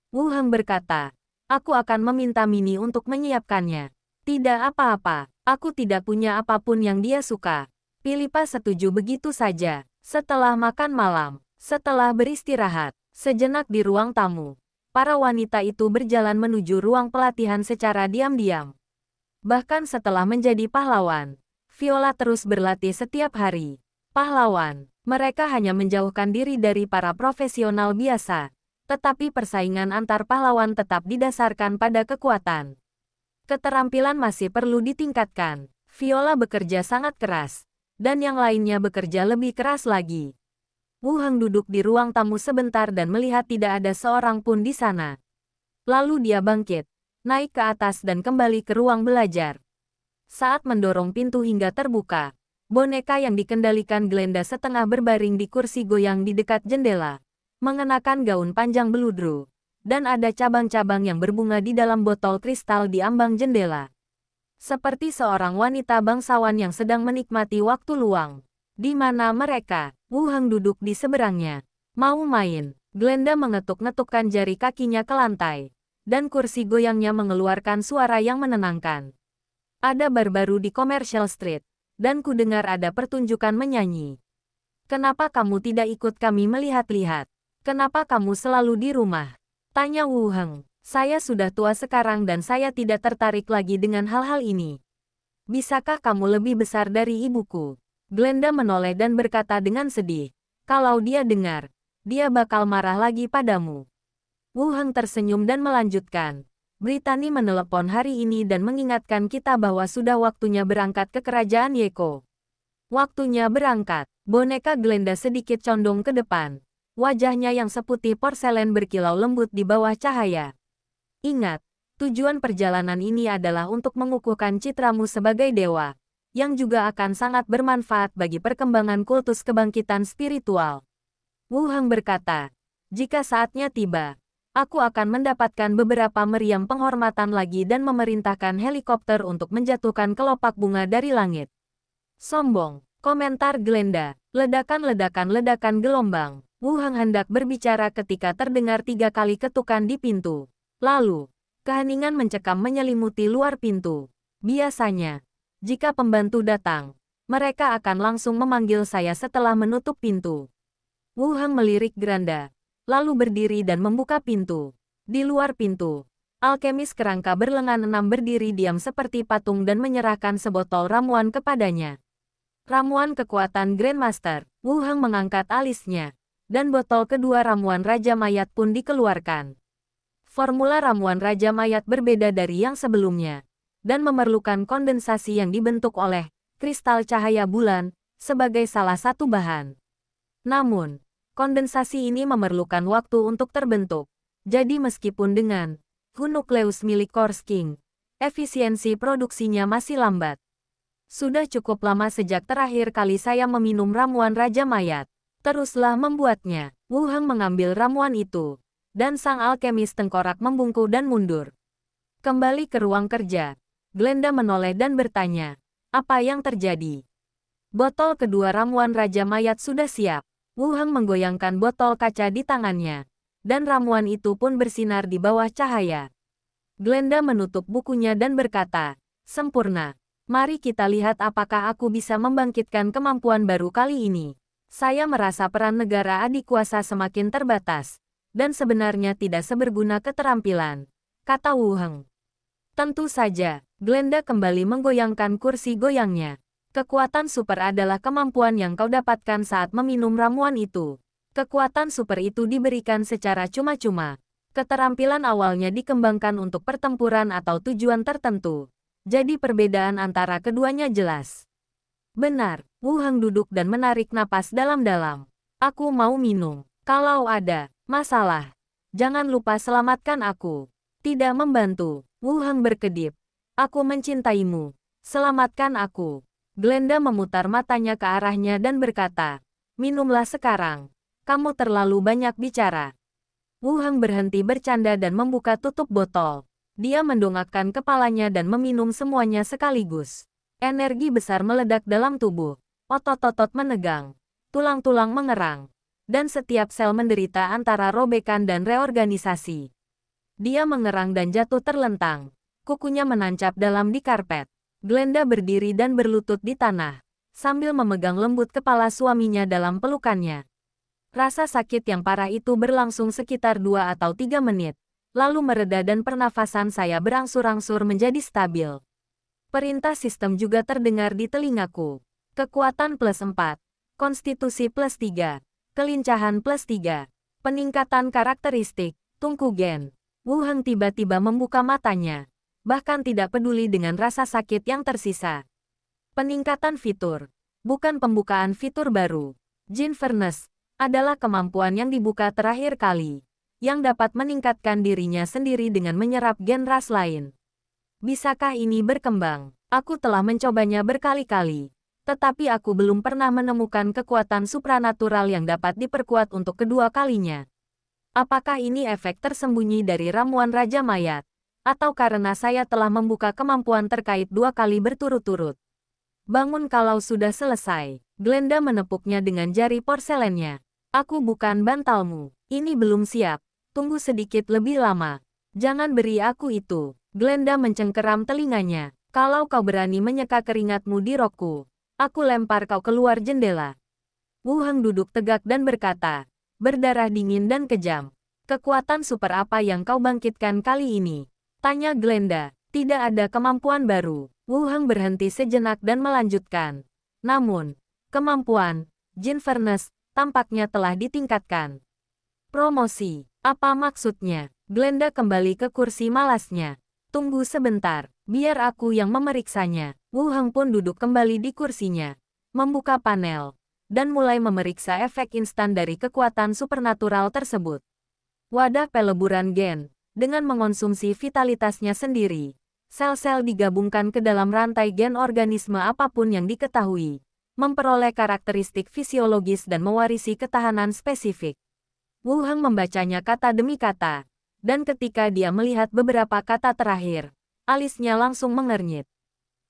Wu Heng berkata, aku akan meminta Minnie untuk menyiapkannya. Tidak apa-apa, aku tidak punya apapun yang dia suka. Philippa setuju begitu saja. Setelah makan malam, setelah beristirahat, sejenak di ruang tamu, para wanita itu berjalan menuju ruang pelatihan secara diam-diam. Bahkan setelah menjadi pahlawan, Viola terus berlatih setiap hari. Pahlawan, mereka hanya menjauhkan diri dari para profesional biasa, tetapi persaingan antar pahlawan tetap didasarkan pada kekuatan. Keterampilan masih perlu ditingkatkan. Viola bekerja sangat keras, dan yang lainnya bekerja lebih keras lagi. Wu Heng duduk di ruang tamu sebentar dan melihat tidak ada seorang pun di sana. Lalu dia bangkit, naik ke atas dan kembali ke ruang belajar. Saat mendorong pintu hingga terbuka, boneka yang dikendalikan Glenda setengah berbaring di kursi goyang di dekat jendela, mengenakan gaun panjang beludru, dan ada cabang-cabang yang berbunga di dalam botol kristal di ambang jendela. Seperti seorang wanita bangsawan yang sedang menikmati waktu luang. Di mana mereka? Wu Heng duduk di seberangnya. Mau main? Glenda mengetuk-ngetukkan jari kakinya ke lantai, dan kursi goyangnya mengeluarkan suara yang menenangkan. Ada bar baru di Commercial Street, dan ku dengar ada pertunjukan menyanyi. Kenapa kamu tidak ikut kami melihat-lihat? Kenapa kamu selalu di rumah? Tanya Wu Heng. Saya sudah tua sekarang dan saya tidak tertarik lagi dengan hal-hal ini. Bisakah kamu lebih besar dari ibuku? Glenda menoleh dan berkata dengan sedih. Kalau dia dengar, dia bakal marah lagi padamu. Wu Heng tersenyum dan melanjutkan. Brittany menelepon hari ini dan mengingatkan kita bahwa sudah waktunya berangkat ke kerajaan Yeko. Waktunya berangkat. Boneka Glenda sedikit condong ke depan. Wajahnya yang seputih porselen berkilau lembut di bawah cahaya. Ingat, tujuan perjalanan ini adalah untuk mengukuhkan citramu sebagai dewa, yang juga akan sangat bermanfaat bagi perkembangan kultus kebangkitan spiritual. Wu Heng berkata, jika saatnya tiba, aku akan mendapatkan beberapa meriam penghormatan lagi dan memerintahkan helikopter untuk menjatuhkan kelopak bunga dari langit. Sombong, komentar Glenda, ledakan gelombang. Wu Heng hendak berbicara ketika terdengar 3 kali ketukan di pintu. Lalu, keheningan mencekam menyelimuti luar pintu. Biasanya, jika pembantu datang, mereka akan langsung memanggil saya setelah menutup pintu. Wu Heng melirik Granda, lalu berdiri dan membuka pintu. Di luar pintu, alkemis kerangka berlengan 6 berdiri diam seperti patung dan menyerahkan sebotol ramuan kepadanya. Ramuan kekuatan Grandmaster. Wu Heng mengangkat alisnya, dan botol kedua ramuan Raja Mayat pun dikeluarkan. Formula ramuan Raja Mayat berbeda dari yang sebelumnya, dan memerlukan kondensasi yang dibentuk oleh kristal cahaya bulan sebagai salah satu bahan. Namun, kondensasi ini memerlukan waktu untuk terbentuk. Jadi meskipun dengan nukleus milik Korsking, efisiensi produksinya masih lambat. Sudah cukup lama sejak terakhir kali saya meminum ramuan Raja Mayat. Teruslah membuatnya. Wu Heng mengambil ramuan itu, dan sang alkemis tengkorak membungkuk dan mundur. Kembali ke ruang kerja, Glenda menoleh dan bertanya, apa yang terjadi? Botol kedua ramuan Raja Mayat sudah siap. Wu Heng menggoyangkan botol kaca di tangannya, dan ramuan itu pun bersinar di bawah cahaya. Glenda menutup bukunya dan berkata, sempurna. Mari kita lihat apakah aku bisa membangkitkan kemampuan baru kali ini. Saya merasa peran negara adik kuasa semakin terbatas, dan sebenarnya tidak seberguna keterampilan, kata Wu Heng. Tentu saja, Glenda kembali menggoyangkan kursi goyangnya. Kekuatan super adalah kemampuan yang kau dapatkan saat meminum ramuan itu. Kekuatan super itu diberikan secara cuma-cuma. Keterampilan awalnya dikembangkan untuk pertempuran atau tujuan tertentu. Jadi perbedaan antara keduanya jelas. Benar, Wu Heng duduk dan menarik napas dalam-dalam. Aku mau minum. Kalau ada masalah, jangan lupa selamatkan aku. Tidak membantu. Wu Heng berkedip. Aku mencintaimu. Selamatkan aku. Glenda memutar matanya ke arahnya dan berkata, minumlah sekarang. Kamu terlalu banyak bicara. Wu Heng berhenti bercanda dan membuka tutup botol. Dia mendongakkan kepalanya dan meminum semuanya sekaligus. Energi besar meledak dalam tubuh. Otot-otot menegang. Tulang-tulang mengerang. dan setiap sel menderita antara robekan dan reorganisasi. Dia mengerang dan jatuh terlentang. Kukunya menancap dalam di karpet. Glenda berdiri dan berlutut di tanah, sambil memegang lembut kepala suaminya dalam pelukannya. Rasa sakit yang parah itu berlangsung sekitar 2 atau 3 menit, lalu mereda dan pernafasan saya berangsur-angsur menjadi stabil. Perintah sistem juga terdengar di telingaku. Kekuatan +4, konstitusi +3, kelincahan +3, peningkatan karakteristik, tungku gen. Wu Heng tiba-tiba membuka matanya, bahkan tidak peduli dengan rasa sakit yang tersisa. Peningkatan fitur, bukan pembukaan fitur baru. Jin Furnace adalah kemampuan yang dibuka terakhir kali, yang dapat meningkatkan dirinya sendiri dengan menyerap gen ras lain. Bisakah ini berkembang? Aku telah mencobanya berkali-kali, tetapi aku belum pernah menemukan kekuatan supranatural yang dapat diperkuat untuk kedua kalinya. Apakah ini efek tersembunyi dari ramuan Raja Mayat? Atau karena saya telah membuka kemampuan terkait 2 kali berturut-turut? Bangun kalau sudah selesai. Glenda menepuknya dengan jari porselennya. Aku bukan bantalmu. Ini belum siap. Tunggu sedikit lebih lama. Jangan beri aku itu. Glenda mencengkeram telinganya. Kalau kau berani menyeka keringatmu di rokku, aku lempar kau keluar jendela. Wu Heng duduk tegak dan berkata, berdarah dingin dan kejam. Kekuatan super apa yang kau bangkitkan kali ini? Tanya Glenda. Tidak ada kemampuan baru. Wu Heng berhenti sejenak dan melanjutkan. Namun, kemampuan Jin Furnace tampaknya telah ditingkatkan. Promosi. Apa maksudnya? Glenda kembali ke kursi malasnya. Tunggu sebentar, biar aku yang memeriksanya. Wu Heng pun duduk kembali di kursinya, membuka panel, dan mulai memeriksa efek instan dari kekuatan supernatural tersebut. Wadah peleburan gen, dengan mengonsumsi vitalitasnya sendiri. Sel-sel digabungkan ke dalam rantai gen organisme apapun yang diketahui, memperoleh karakteristik fisiologis dan mewarisi ketahanan spesifik. Wu Heng membacanya kata demi kata, dan ketika dia melihat beberapa kata terakhir, alisnya langsung mengernyit.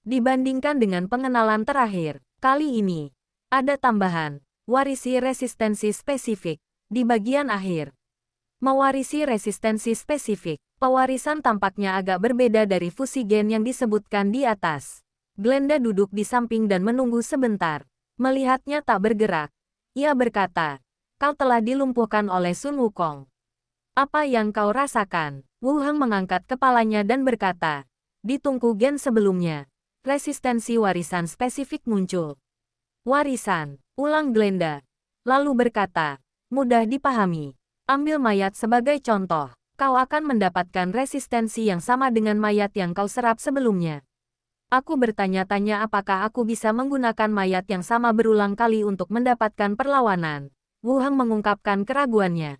Dibandingkan dengan pengenalan terakhir, kali ini, ada tambahan, warisi resistensi spesifik, di bagian akhir. Mewarisi resistensi spesifik, pewarisan tampaknya agak berbeda dari fusi gen yang disebutkan di atas. Glenda duduk di samping dan menunggu sebentar. Melihatnya tak bergerak, ia berkata, kau telah dilumpuhkan oleh Sun Wukong. Apa yang kau rasakan? Wu Heng mengangkat kepalanya dan berkata, di tungku gen sebelumnya, resistensi warisan spesifik muncul. Warisan, ulang Glenda. Lalu berkata, mudah dipahami. Ambil mayat sebagai contoh. Kau akan mendapatkan resistensi yang sama dengan mayat yang kau serap sebelumnya. Aku bertanya-tanya apakah aku bisa menggunakan mayat yang sama berulang kali untuk mendapatkan perlawanan. Wu Heng mengungkapkan keraguannya.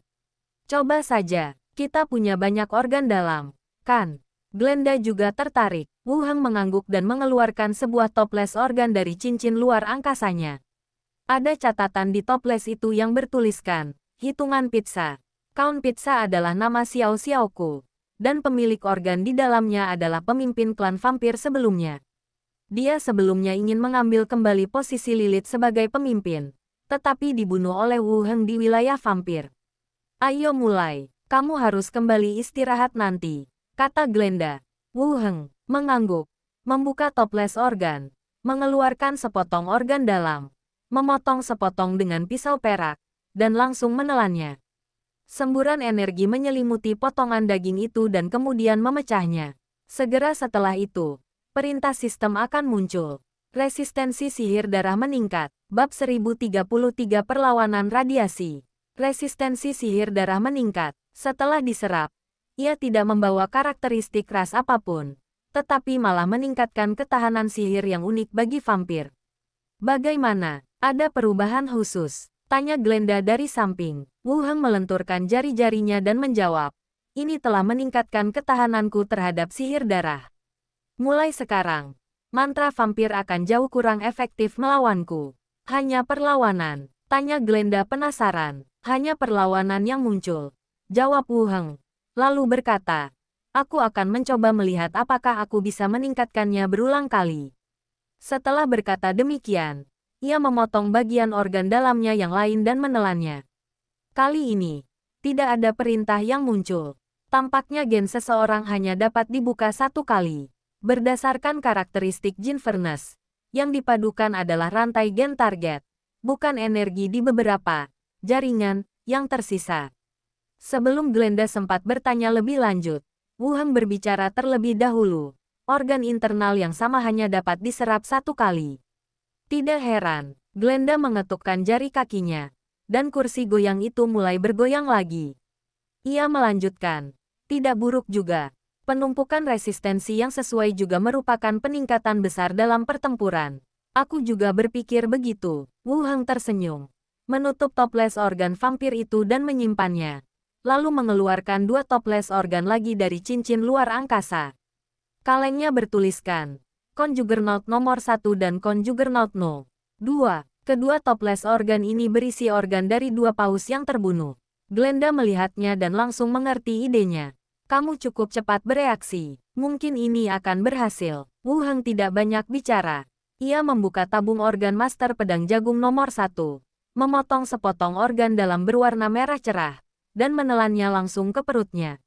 Coba saja, kita punya banyak organ dalam, kan? Glenda juga tertarik. Wu Heng mengangguk dan mengeluarkan sebuah toples organ dari cincin luar angkasanya. Ada catatan di toples itu yang bertuliskan, hitungan pizza. Count Pizza adalah nama Xiao Xiaoku, dan pemilik organ di dalamnya adalah pemimpin klan vampir sebelumnya. Dia sebelumnya ingin mengambil kembali posisi Lilith sebagai pemimpin, tetapi dibunuh oleh Wu Heng di wilayah vampir. Ayo mulai, kamu harus kembali istirahat nanti, kata Glenda. Wu Heng mengangguk, membuka toples organ, mengeluarkan sepotong organ dalam, memotong sepotong dengan pisau perak, dan langsung menelannya. Semburan energi menyelimuti potongan daging itu dan kemudian memecahnya. Segera setelah itu, perintah sistem akan muncul. Resistensi sihir darah meningkat. Bab 1033 Perlawanan Radiasi. Resistensi sihir darah meningkat. Setelah diserap, ia tidak membawa karakteristik ras apapun, tetapi malah meningkatkan ketahanan sihir yang unik bagi vampir. Bagaimana? Ada perubahan khusus? Tanya Glenda dari samping. Wu Heng melenturkan jari-jarinya dan menjawab, ini telah meningkatkan ketahananku terhadap sihir darah. Mulai sekarang, mantra vampir akan jauh kurang efektif melawanku. Hanya perlawanan. Tanya Glenda penasaran. Hanya perlawanan yang muncul. Jawab Wu Heng. Lalu berkata, aku akan mencoba melihat apakah aku bisa meningkatkannya berulang kali. Setelah berkata demikian, ia memotong bagian organ dalamnya yang lain dan menelannya. Kali ini, tidak ada perintah yang muncul. Tampaknya gen seseorang hanya dapat dibuka satu kali. Berdasarkan karakteristik Jin Furnace, yang dipadukan adalah rantai gen target, bukan energi di beberapa jaringan yang tersisa. Sebelum Glenda sempat bertanya lebih lanjut, Wu Heng berbicara terlebih dahulu. Organ internal yang sama hanya dapat diserap satu kali. Tidak heran, Glenda mengetukkan jari kakinya, dan kursi goyang itu mulai bergoyang lagi. Ia melanjutkan, tidak buruk juga. Penumpukan resistensi yang sesuai juga merupakan peningkatan besar dalam pertempuran. Aku juga berpikir begitu. Wu Heng tersenyum, menutup toples organ vampir itu dan menyimpannya. Lalu mengeluarkan 2 toples organ lagi dari cincin luar angkasa. Kalengnya bertuliskan, Conjuggernaut nomor 1 dan Conjuggernaut No. 2. Kedua toples organ ini berisi organ dari 2 paus yang terbunuh. Glenda melihatnya dan langsung mengerti idenya. Kamu cukup cepat bereaksi. Mungkin ini akan berhasil. Wu Heng tidak banyak bicara. Ia membuka tabung organ Master Pedang Jagung nomor 1. Memotong sepotong organ dalam berwarna merah cerah. Dan menelannya langsung ke perutnya.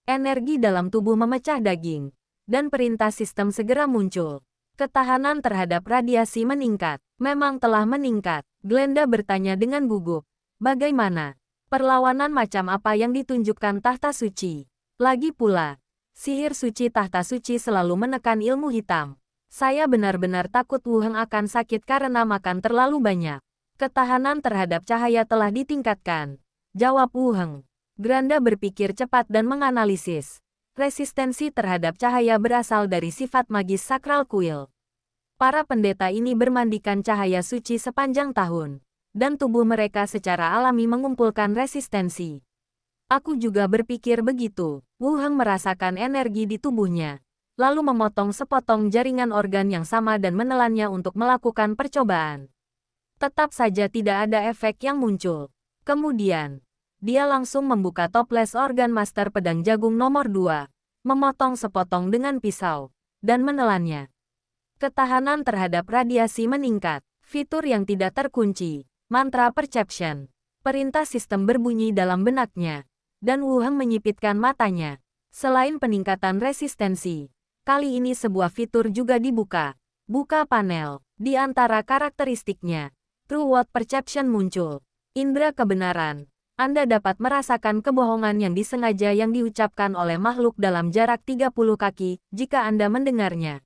Energi dalam tubuh memecah daging. Dan perintah sistem segera muncul. Ketahanan terhadap radiasi meningkat. Memang telah meningkat. Glenda bertanya dengan gugup. Bagaimana? Perlawanan macam apa yang ditunjukkan tahta suci? Lagi pula, sihir suci tahta suci selalu menekan ilmu hitam. Saya benar-benar takut Wu Heng akan sakit karena makan terlalu banyak. Ketahanan terhadap cahaya telah ditingkatkan, jawab Wu Heng. Glenda berpikir cepat dan menganalisis. Resistensi terhadap cahaya berasal dari sifat magis sakral kuil. Para pendeta ini bermandikan cahaya suci sepanjang tahun, dan tubuh mereka secara alami mengumpulkan resistensi. Aku juga berpikir begitu. Wu Heng merasakan energi di tubuhnya, lalu memotong sepotong jaringan organ yang sama dan menelannya untuk melakukan percobaan. Tetap saja tidak ada efek yang muncul. Kemudian, dia langsung membuka toples organ Master Pedang Jagung nomor 2, memotong sepotong dengan pisau, dan menelannya. Ketahanan terhadap radiasi meningkat. Fitur yang tidak terkunci. Mantra Perception. Perintah sistem berbunyi dalam benaknya. Dan Wu Heng menyipitkan matanya. Selain peningkatan resistensi, kali ini sebuah fitur juga dibuka. Buka panel. Di antara karakteristiknya, True World Perception muncul. Indra kebenaran. Anda dapat merasakan kebohongan yang disengaja yang diucapkan oleh makhluk dalam jarak 30 kaki jika Anda mendengarnya.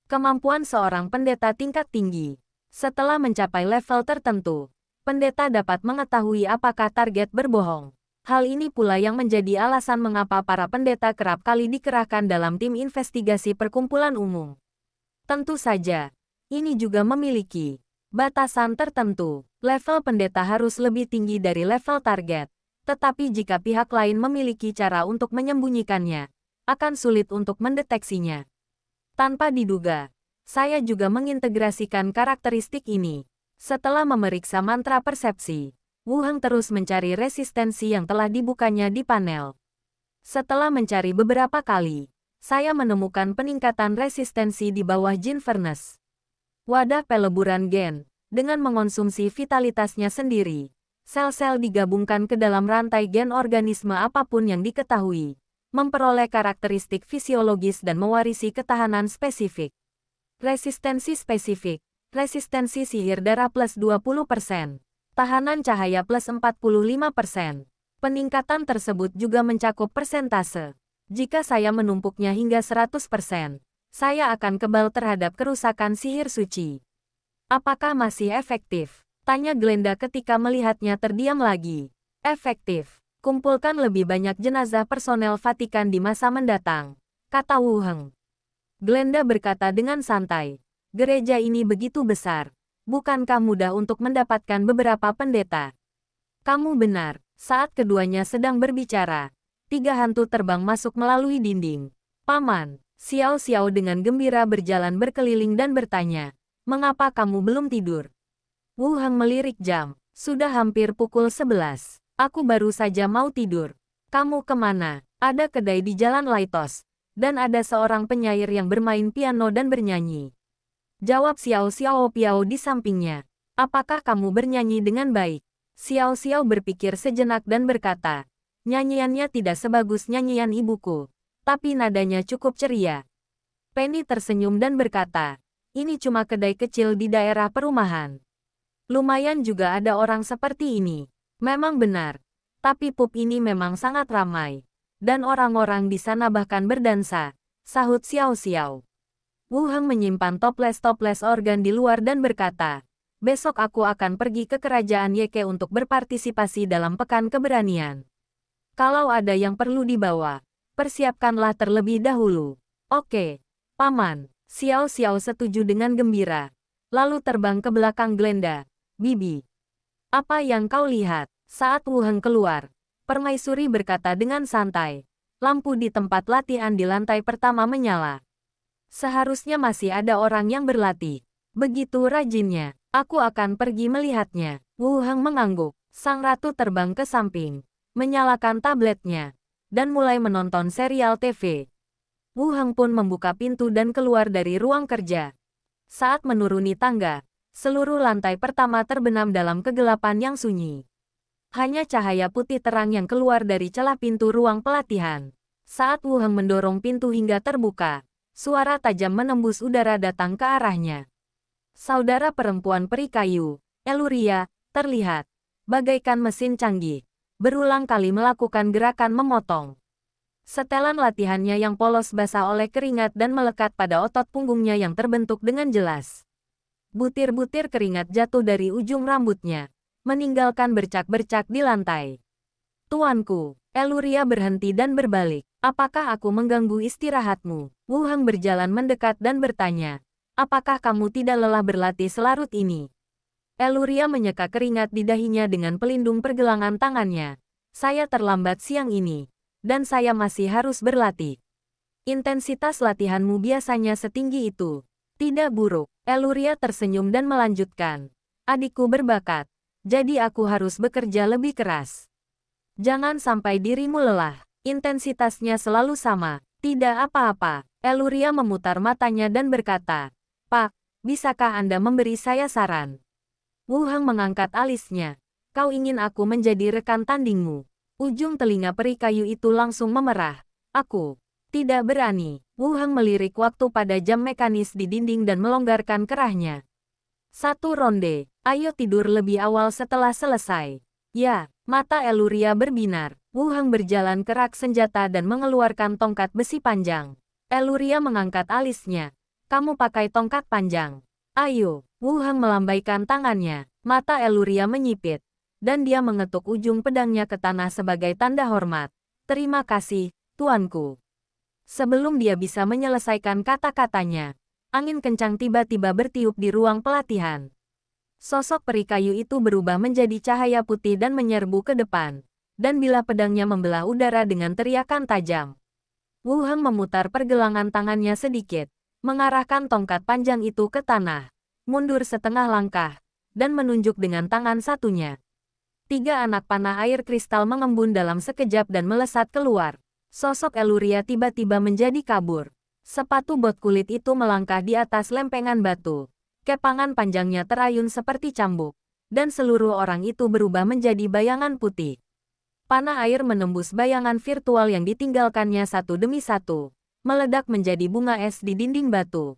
Kemampuan seorang pendeta tingkat tinggi. Setelah mencapai level tertentu, pendeta dapat mengetahui apakah target berbohong. Hal ini pula yang menjadi alasan mengapa para pendeta kerap kali dikerahkan dalam tim investigasi perkumpulan umum. Tentu saja, ini juga memiliki batasan tertentu. Level pendeta harus lebih tinggi dari level target. Tetapi jika pihak lain memiliki cara untuk menyembunyikannya, akan sulit untuk mendeteksinya. Tanpa diduga, saya juga mengintegrasikan karakteristik ini. Setelah memeriksa mantra persepsi, Wu Heng terus mencari resistensi yang telah dibukanya di panel. Setelah mencari beberapa kali, saya menemukan peningkatan resistensi di bawah Jin Furnace. Wadah peleburan gen, dengan mengonsumsi vitalitasnya sendiri, sel-sel digabungkan ke dalam rantai gen organisme apapun yang diketahui, memperoleh karakteristik fisiologis dan mewarisi ketahanan spesifik. Resistensi spesifik, resistensi sihir darah plus 20%. Tahanan cahaya plus 45%. Peningkatan tersebut juga mencakup persentase. Jika saya menumpuknya hingga 100%, saya akan kebal terhadap kerusakan sihir suci. Apakah masih efektif? Tanya Glenda ketika melihatnya terdiam lagi. Efektif. Kumpulkan lebih banyak jenazah personel Vatikan di masa mendatang, kata Wu Heng. Glenda berkata dengan santai. Gereja ini begitu besar. Bukankah mudah untuk mendapatkan beberapa pendeta? Kamu benar. Saat keduanya sedang berbicara, 3 hantu terbang masuk melalui dinding. Paman, Xiao Xiao dengan gembira berjalan berkeliling dan bertanya, mengapa kamu belum tidur? Wu Heng melirik jam. Sudah hampir pukul 11. Aku baru saja mau tidur. Kamu kemana? Ada kedai di Jalan Laitos. Dan ada seorang penyair yang bermain piano dan bernyanyi. Jawab Xiao Xiao Piao di sampingnya. Apakah kamu bernyanyi dengan baik? Xiao Xiao berpikir sejenak dan berkata, nyanyiannya tidak sebagus nyanyian ibuku, tapi nadanya cukup ceria. Penny tersenyum dan berkata, ini cuma kedai kecil di daerah perumahan. Lumayan juga ada orang seperti ini. Memang benar. Tapi pub ini memang sangat ramai. Dan orang-orang di sana bahkan berdansa, sahut Xiao Xiao. Wu Heng menyimpan toples-toples organ di luar dan berkata, besok aku akan pergi ke kerajaan Yeke untuk berpartisipasi dalam pekan keberanian. Kalau ada yang perlu dibawa, persiapkanlah terlebih dahulu. Oke, Paman. Xiao Xiao setuju dengan gembira. Lalu terbang ke belakang Glenda. Bibi. Apa yang kau lihat? Saat Wu Heng keluar, permaisuri berkata dengan santai. Lampu di tempat latihan di lantai pertama menyala. Seharusnya masih ada orang yang berlatih. Begitu rajinnya, aku akan pergi melihatnya. Wu Heng mengangguk. Sang ratu terbang ke samping, menyalakan tabletnya, dan mulai menonton serial TV. Wu Heng pun membuka pintu dan keluar dari ruang kerja. Saat menuruni tangga, seluruh lantai pertama terbenam dalam kegelapan yang sunyi. Hanya cahaya putih terang yang keluar dari celah pintu ruang pelatihan. Saat Wu Heng mendorong pintu hingga terbuka, suara tajam menembus udara datang ke arahnya. Saudara perempuan peri kayu, Eluria, terlihat bagaikan mesin canggih, berulang kali melakukan gerakan memotong. Setelan latihannya yang polos basah oleh keringat dan melekat pada otot punggungnya yang terbentuk dengan jelas. Butir-butir keringat jatuh dari ujung rambutnya, meninggalkan bercak-bercak di lantai. Tuanku, Eluria berhenti dan berbalik. Apakah aku mengganggu istirahatmu? Wu Heng berjalan mendekat dan bertanya, apakah kamu tidak lelah berlatih selarut ini? Eluria menyeka keringat di dahinya dengan pelindung pergelangan tangannya. Saya terlambat siang ini, dan saya masih harus berlatih. Intensitas latihanmu biasanya setinggi itu. Tidak buruk. Eluria tersenyum dan melanjutkan. Adikku berbakat. Jadi aku harus bekerja lebih keras. Jangan sampai dirimu lelah. Intensitasnya selalu sama. Tidak apa-apa. Eluria memutar matanya dan berkata, Pak, bisakah Anda memberi saya saran? Wu Heng mengangkat alisnya. Kau ingin aku menjadi rekan tandingmu? Ujung telinga peri kayu itu langsung memerah. Aku tidak berani. Wu Heng melirik waktu pada jam mekanis di dinding dan melonggarkan kerahnya. 1 ronde. Ayo tidur lebih awal setelah selesai. Ya, mata Eluria berbinar. Wu Heng berjalan ke rak senjata dan mengeluarkan tongkat besi panjang. Eluria mengangkat alisnya. Kamu pakai tongkat panjang. Ayo. Wu Heng melambaikan tangannya. Mata Eluria menyipit. Dan dia mengetuk ujung pedangnya ke tanah sebagai tanda hormat. Terima kasih, tuanku. Sebelum dia bisa menyelesaikan kata-katanya, angin kencang tiba-tiba bertiup di ruang pelatihan. Sosok peri kayu itu berubah menjadi cahaya putih dan menyerbu ke depan. Dan bila pedangnya membelah udara dengan teriakan tajam. Wu Heng memutar pergelangan tangannya sedikit, mengarahkan tongkat panjang itu ke tanah, mundur setengah langkah, dan menunjuk dengan tangan satunya. 3 anak panah air kristal mengembun dalam sekejap dan melesat keluar. Sosok Eluria tiba-tiba menjadi kabur. Sepatu bot kulit itu melangkah di atas lempengan batu. Kepangan panjangnya terayun seperti cambuk, dan seluruh orang itu berubah menjadi bayangan putih. Panah air menembus bayangan virtual yang ditinggalkannya satu demi satu, meledak menjadi bunga es di dinding batu.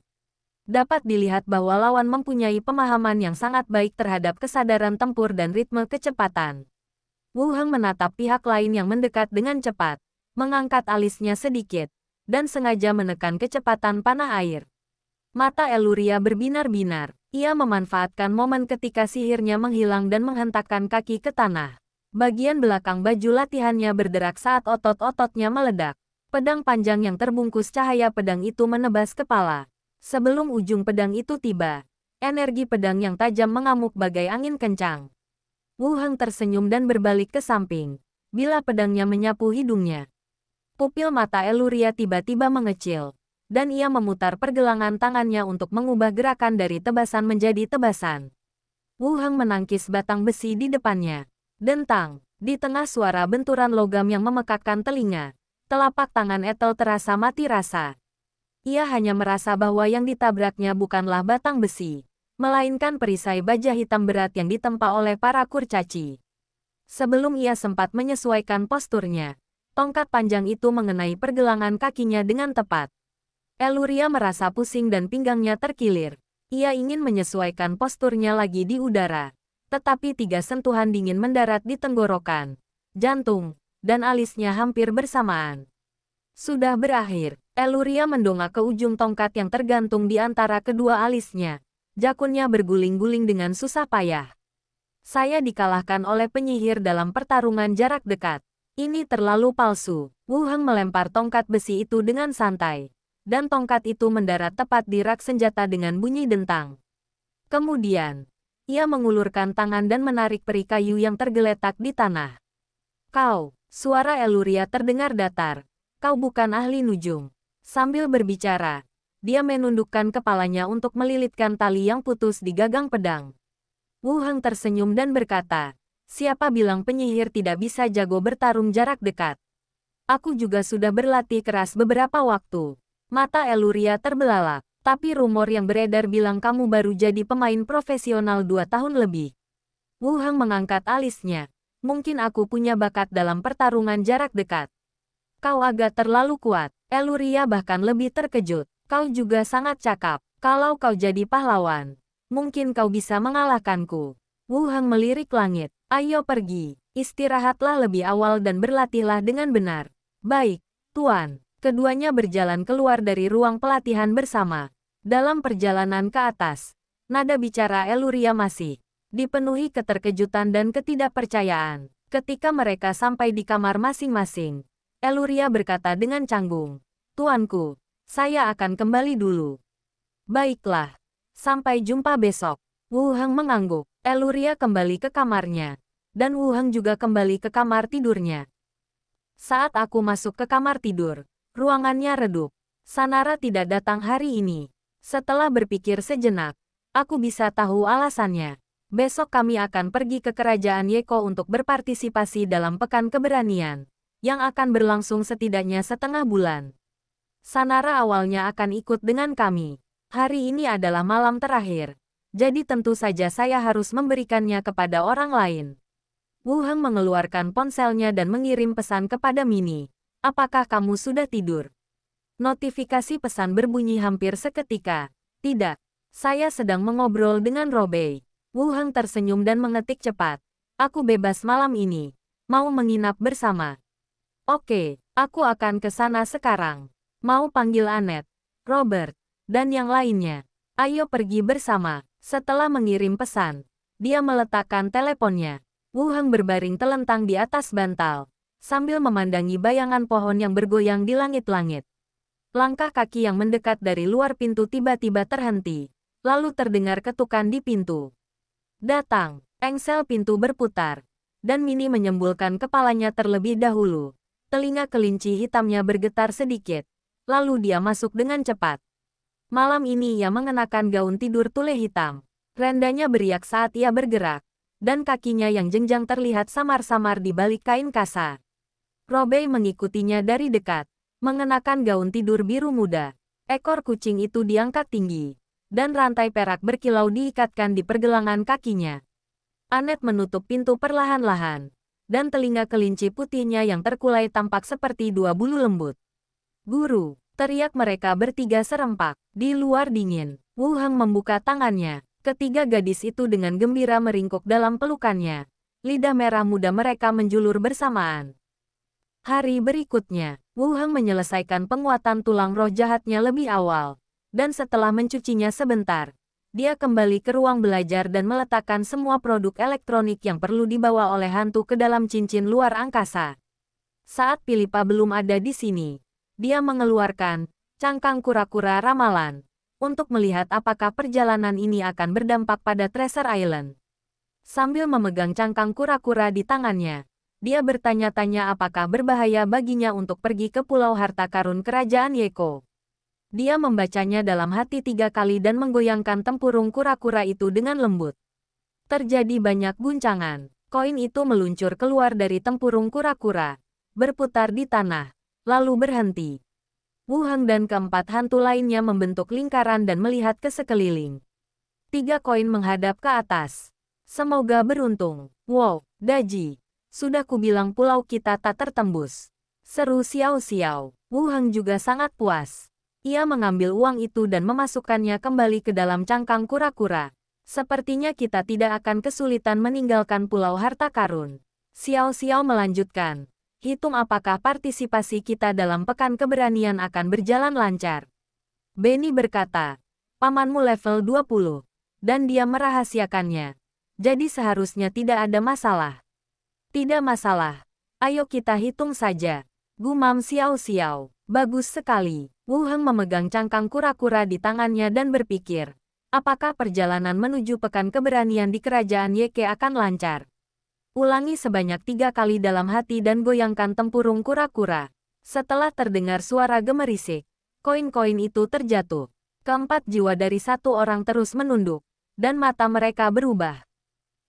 Dapat dilihat bahwa lawan mempunyai pemahaman yang sangat baik terhadap kesadaran tempur dan ritme kecepatan. Wu Heng menatap pihak lain yang mendekat dengan cepat, mengangkat alisnya sedikit, dan sengaja menekan kecepatan panah air. Mata Eluria berbinar-binar. Ia memanfaatkan momen ketika sihirnya menghilang dan menghentakkan kaki ke tanah. Bagian belakang baju latihannya berderak saat otot-ototnya meledak. Pedang panjang yang terbungkus cahaya pedang itu menebas kepala. Sebelum ujung pedang itu tiba, energi pedang yang tajam mengamuk bagai angin kencang. Wu Heng tersenyum dan berbalik ke samping. Bila pedangnya menyapu hidungnya, pupil mata Eluria tiba-tiba mengecil. Dan ia memutar pergelangan tangannya untuk mengubah gerakan dari tebasan menjadi tebasan. Wu Heng menangkis batang besi di depannya. Dentang, di tengah suara benturan logam yang memekakkan telinga, telapak tangan Ethel terasa mati rasa. Ia hanya merasa bahwa yang ditabraknya bukanlah batang besi, melainkan perisai baja hitam berat yang ditempa oleh para kurcaci. Sebelum ia sempat menyesuaikan posturnya, tongkat panjang itu mengenai pergelangan kakinya dengan tepat. Eluria merasa pusing dan pinggangnya terkilir. Ia ingin menyesuaikan posturnya lagi di udara. Tetapi 3 sentuhan dingin mendarat di tenggorokan, jantung, dan alisnya hampir bersamaan. Sudah berakhir. Eluria mendongak ke ujung tongkat yang tergantung di antara kedua alisnya. Jakunnya berguling-guling dengan susah payah. Saya dikalahkan oleh penyihir dalam pertarungan jarak dekat. Ini terlalu palsu. Wu Heng melempar tongkat besi itu dengan santai. Dan tongkat itu mendarat tepat di rak senjata dengan bunyi dentang. Kemudian, ia mengulurkan tangan dan menarik peri kayu yang tergeletak di tanah. Kau, suara Eluria terdengar datar. Kau bukan ahli nujung. Sambil berbicara, dia menundukkan kepalanya untuk melilitkan tali yang putus di gagang pedang. Wu Heng tersenyum dan berkata, siapa bilang penyihir tidak bisa jago bertarung jarak dekat? Aku juga sudah berlatih keras beberapa waktu. Mata Eluria terbelalak, tapi rumor yang beredar bilang kamu baru jadi pemain profesional 2 tahun lebih. Wu Heng mengangkat alisnya. Mungkin aku punya bakat dalam pertarungan jarak dekat. Kau agak terlalu kuat. Eluria bahkan lebih terkejut. Kau juga sangat cakap. Kalau kau jadi pahlawan, mungkin kau bisa mengalahkanku. Wu Heng melirik langit. Ayo pergi. Istirahatlah lebih awal dan berlatihlah dengan benar. Baik, Tuan. Keduanya berjalan keluar dari ruang pelatihan bersama. Dalam perjalanan ke atas, nada bicara Eluria masih dipenuhi keterkejutan dan ketidakpercayaan. Ketika mereka sampai di kamar masing-masing, Eluria berkata dengan canggung, Tuanku, saya akan kembali dulu. Baiklah. Sampai jumpa besok. Wu Heng mengangguk. Eluria kembali ke kamarnya. Dan Wu Heng juga kembali ke kamar tidurnya. Saat aku masuk ke kamar tidur, ruangannya redup. Sanara tidak datang hari ini. Setelah berpikir sejenak, aku bisa tahu alasannya. Besok kami akan pergi ke kerajaan Yeko untuk berpartisipasi dalam pekan keberanian, yang akan berlangsung setidaknya setengah bulan. Sanara awalnya akan ikut dengan kami. Hari ini adalah malam terakhir, jadi tentu saja saya harus memberikannya kepada orang lain. Wu Heng mengeluarkan ponselnya dan mengirim pesan kepada Mini. Apakah kamu sudah tidur? Notifikasi pesan berbunyi hampir seketika. Tidak, saya sedang mengobrol dengan Robey. Wu Heng tersenyum dan mengetik cepat. Aku bebas malam ini. Mau menginap bersama? Oke, aku akan ke sana sekarang. Mau panggil Annette, Robert, dan yang lainnya. Ayo pergi bersama. Setelah mengirim pesan, dia meletakkan teleponnya. Wu Heng berbaring telentang di atas bantal, sambil memandangi bayangan pohon yang bergoyang di langit-langit. Langkah kaki yang mendekat dari luar pintu tiba-tiba terhenti, lalu terdengar ketukan di pintu. Datang, engsel pintu berputar, dan Mini menyembulkan kepalanya terlebih dahulu. Telinga kelinci hitamnya bergetar sedikit, lalu dia masuk dengan cepat. Malam ini ia mengenakan gaun tidur tule hitam. Rendanya beriak saat ia bergerak, dan kakinya yang jenjang terlihat samar-samar di balik kain kasa. Robey mengikutinya dari dekat, mengenakan gaun tidur biru muda. Ekor kucing itu diangkat tinggi, dan rantai perak berkilau diikatkan di pergelangan kakinya. Annette menutup pintu perlahan-lahan, dan telinga kelinci putihnya yang terkulai tampak seperti 2 bulu lembut. Guru, teriak mereka bertiga serempak. Di luar dingin, Wu Heng membuka tangannya. Ketiga gadis itu dengan gembira meringkuk dalam pelukannya. Lidah merah muda mereka menjulur bersamaan. Hari berikutnya, Wu Heng menyelesaikan penguatan tulang roh jahatnya lebih awal. Dan setelah mencucinya sebentar, dia kembali ke ruang belajar dan meletakkan semua produk elektronik yang perlu dibawa oleh hantu ke dalam cincin luar angkasa. Saat Philippa belum ada di sini, dia mengeluarkan cangkang kura-kura ramalan untuk melihat apakah perjalanan ini akan berdampak pada Treasure Island. Sambil memegang cangkang kura-kura di tangannya, dia bertanya-tanya apakah berbahaya baginya untuk pergi ke Pulau Harta Karun Kerajaan Yeko. Dia membacanya dalam hati 3 kali dan menggoyangkan tempurung kura-kura itu dengan lembut. Terjadi banyak guncangan. Koin itu meluncur keluar dari tempurung kura-kura, berputar di tanah, lalu berhenti. Wu Heng dan keempat hantu lainnya membentuk lingkaran dan melihat ke sekeliling. 3 koin menghadap ke atas. Semoga beruntung. Wow, Daji. Sudah kubilang pulau kita tak tertembus. Seru Xiao Xiao. Wu Heng juga sangat puas. Ia mengambil uang itu dan memasukkannya kembali ke dalam cangkang kura-kura. Sepertinya kita tidak akan kesulitan meninggalkan pulau harta karun. Xiao Xiao melanjutkan. Hitung apakah partisipasi kita dalam pekan keberanian akan berjalan lancar. Benny berkata, pamanmu level 20. Dan dia merahasiakannya. Jadi seharusnya tidak ada masalah. Tidak masalah. Ayo kita hitung saja. Gumam Xiao Xiao. Bagus sekali. Wu Heng memegang cangkang kura-kura di tangannya dan berpikir. Apakah perjalanan menuju pekan keberanian di kerajaan Yeke akan lancar? Ulangi sebanyak 3 kali dalam hati dan goyangkan tempurung kura-kura. Setelah terdengar suara gemerisik, koin-koin itu terjatuh. Keempat jiwa dari satu orang terus menunduk. Dan mata mereka berubah.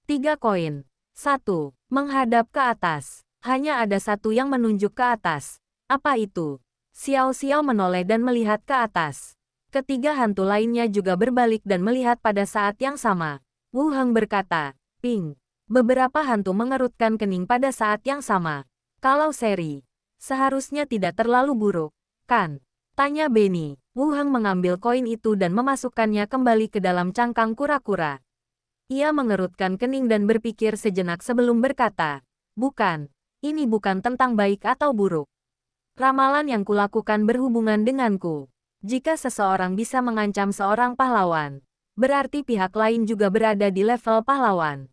3 koin. 1. Menghadap ke atas. Hanya ada satu yang menunjuk ke atas. Apa itu? Xiao Xiao menoleh dan melihat ke atas. Ketiga hantu lainnya juga berbalik dan melihat pada saat yang sama. Wu Heng berkata, ping. Beberapa hantu mengerutkan kening pada saat yang sama. Kalau seri, seharusnya tidak terlalu buruk, kan? Tanya Benny. Wu Heng mengambil koin itu dan memasukkannya kembali ke dalam cangkang kura-kura. Ia mengerutkan kening dan berpikir sejenak sebelum berkata, bukan, ini bukan tentang baik atau buruk. Ramalan yang kulakukan berhubungan denganku. Jika seseorang bisa mengancam seorang pahlawan, berarti pihak lain juga berada di level pahlawan.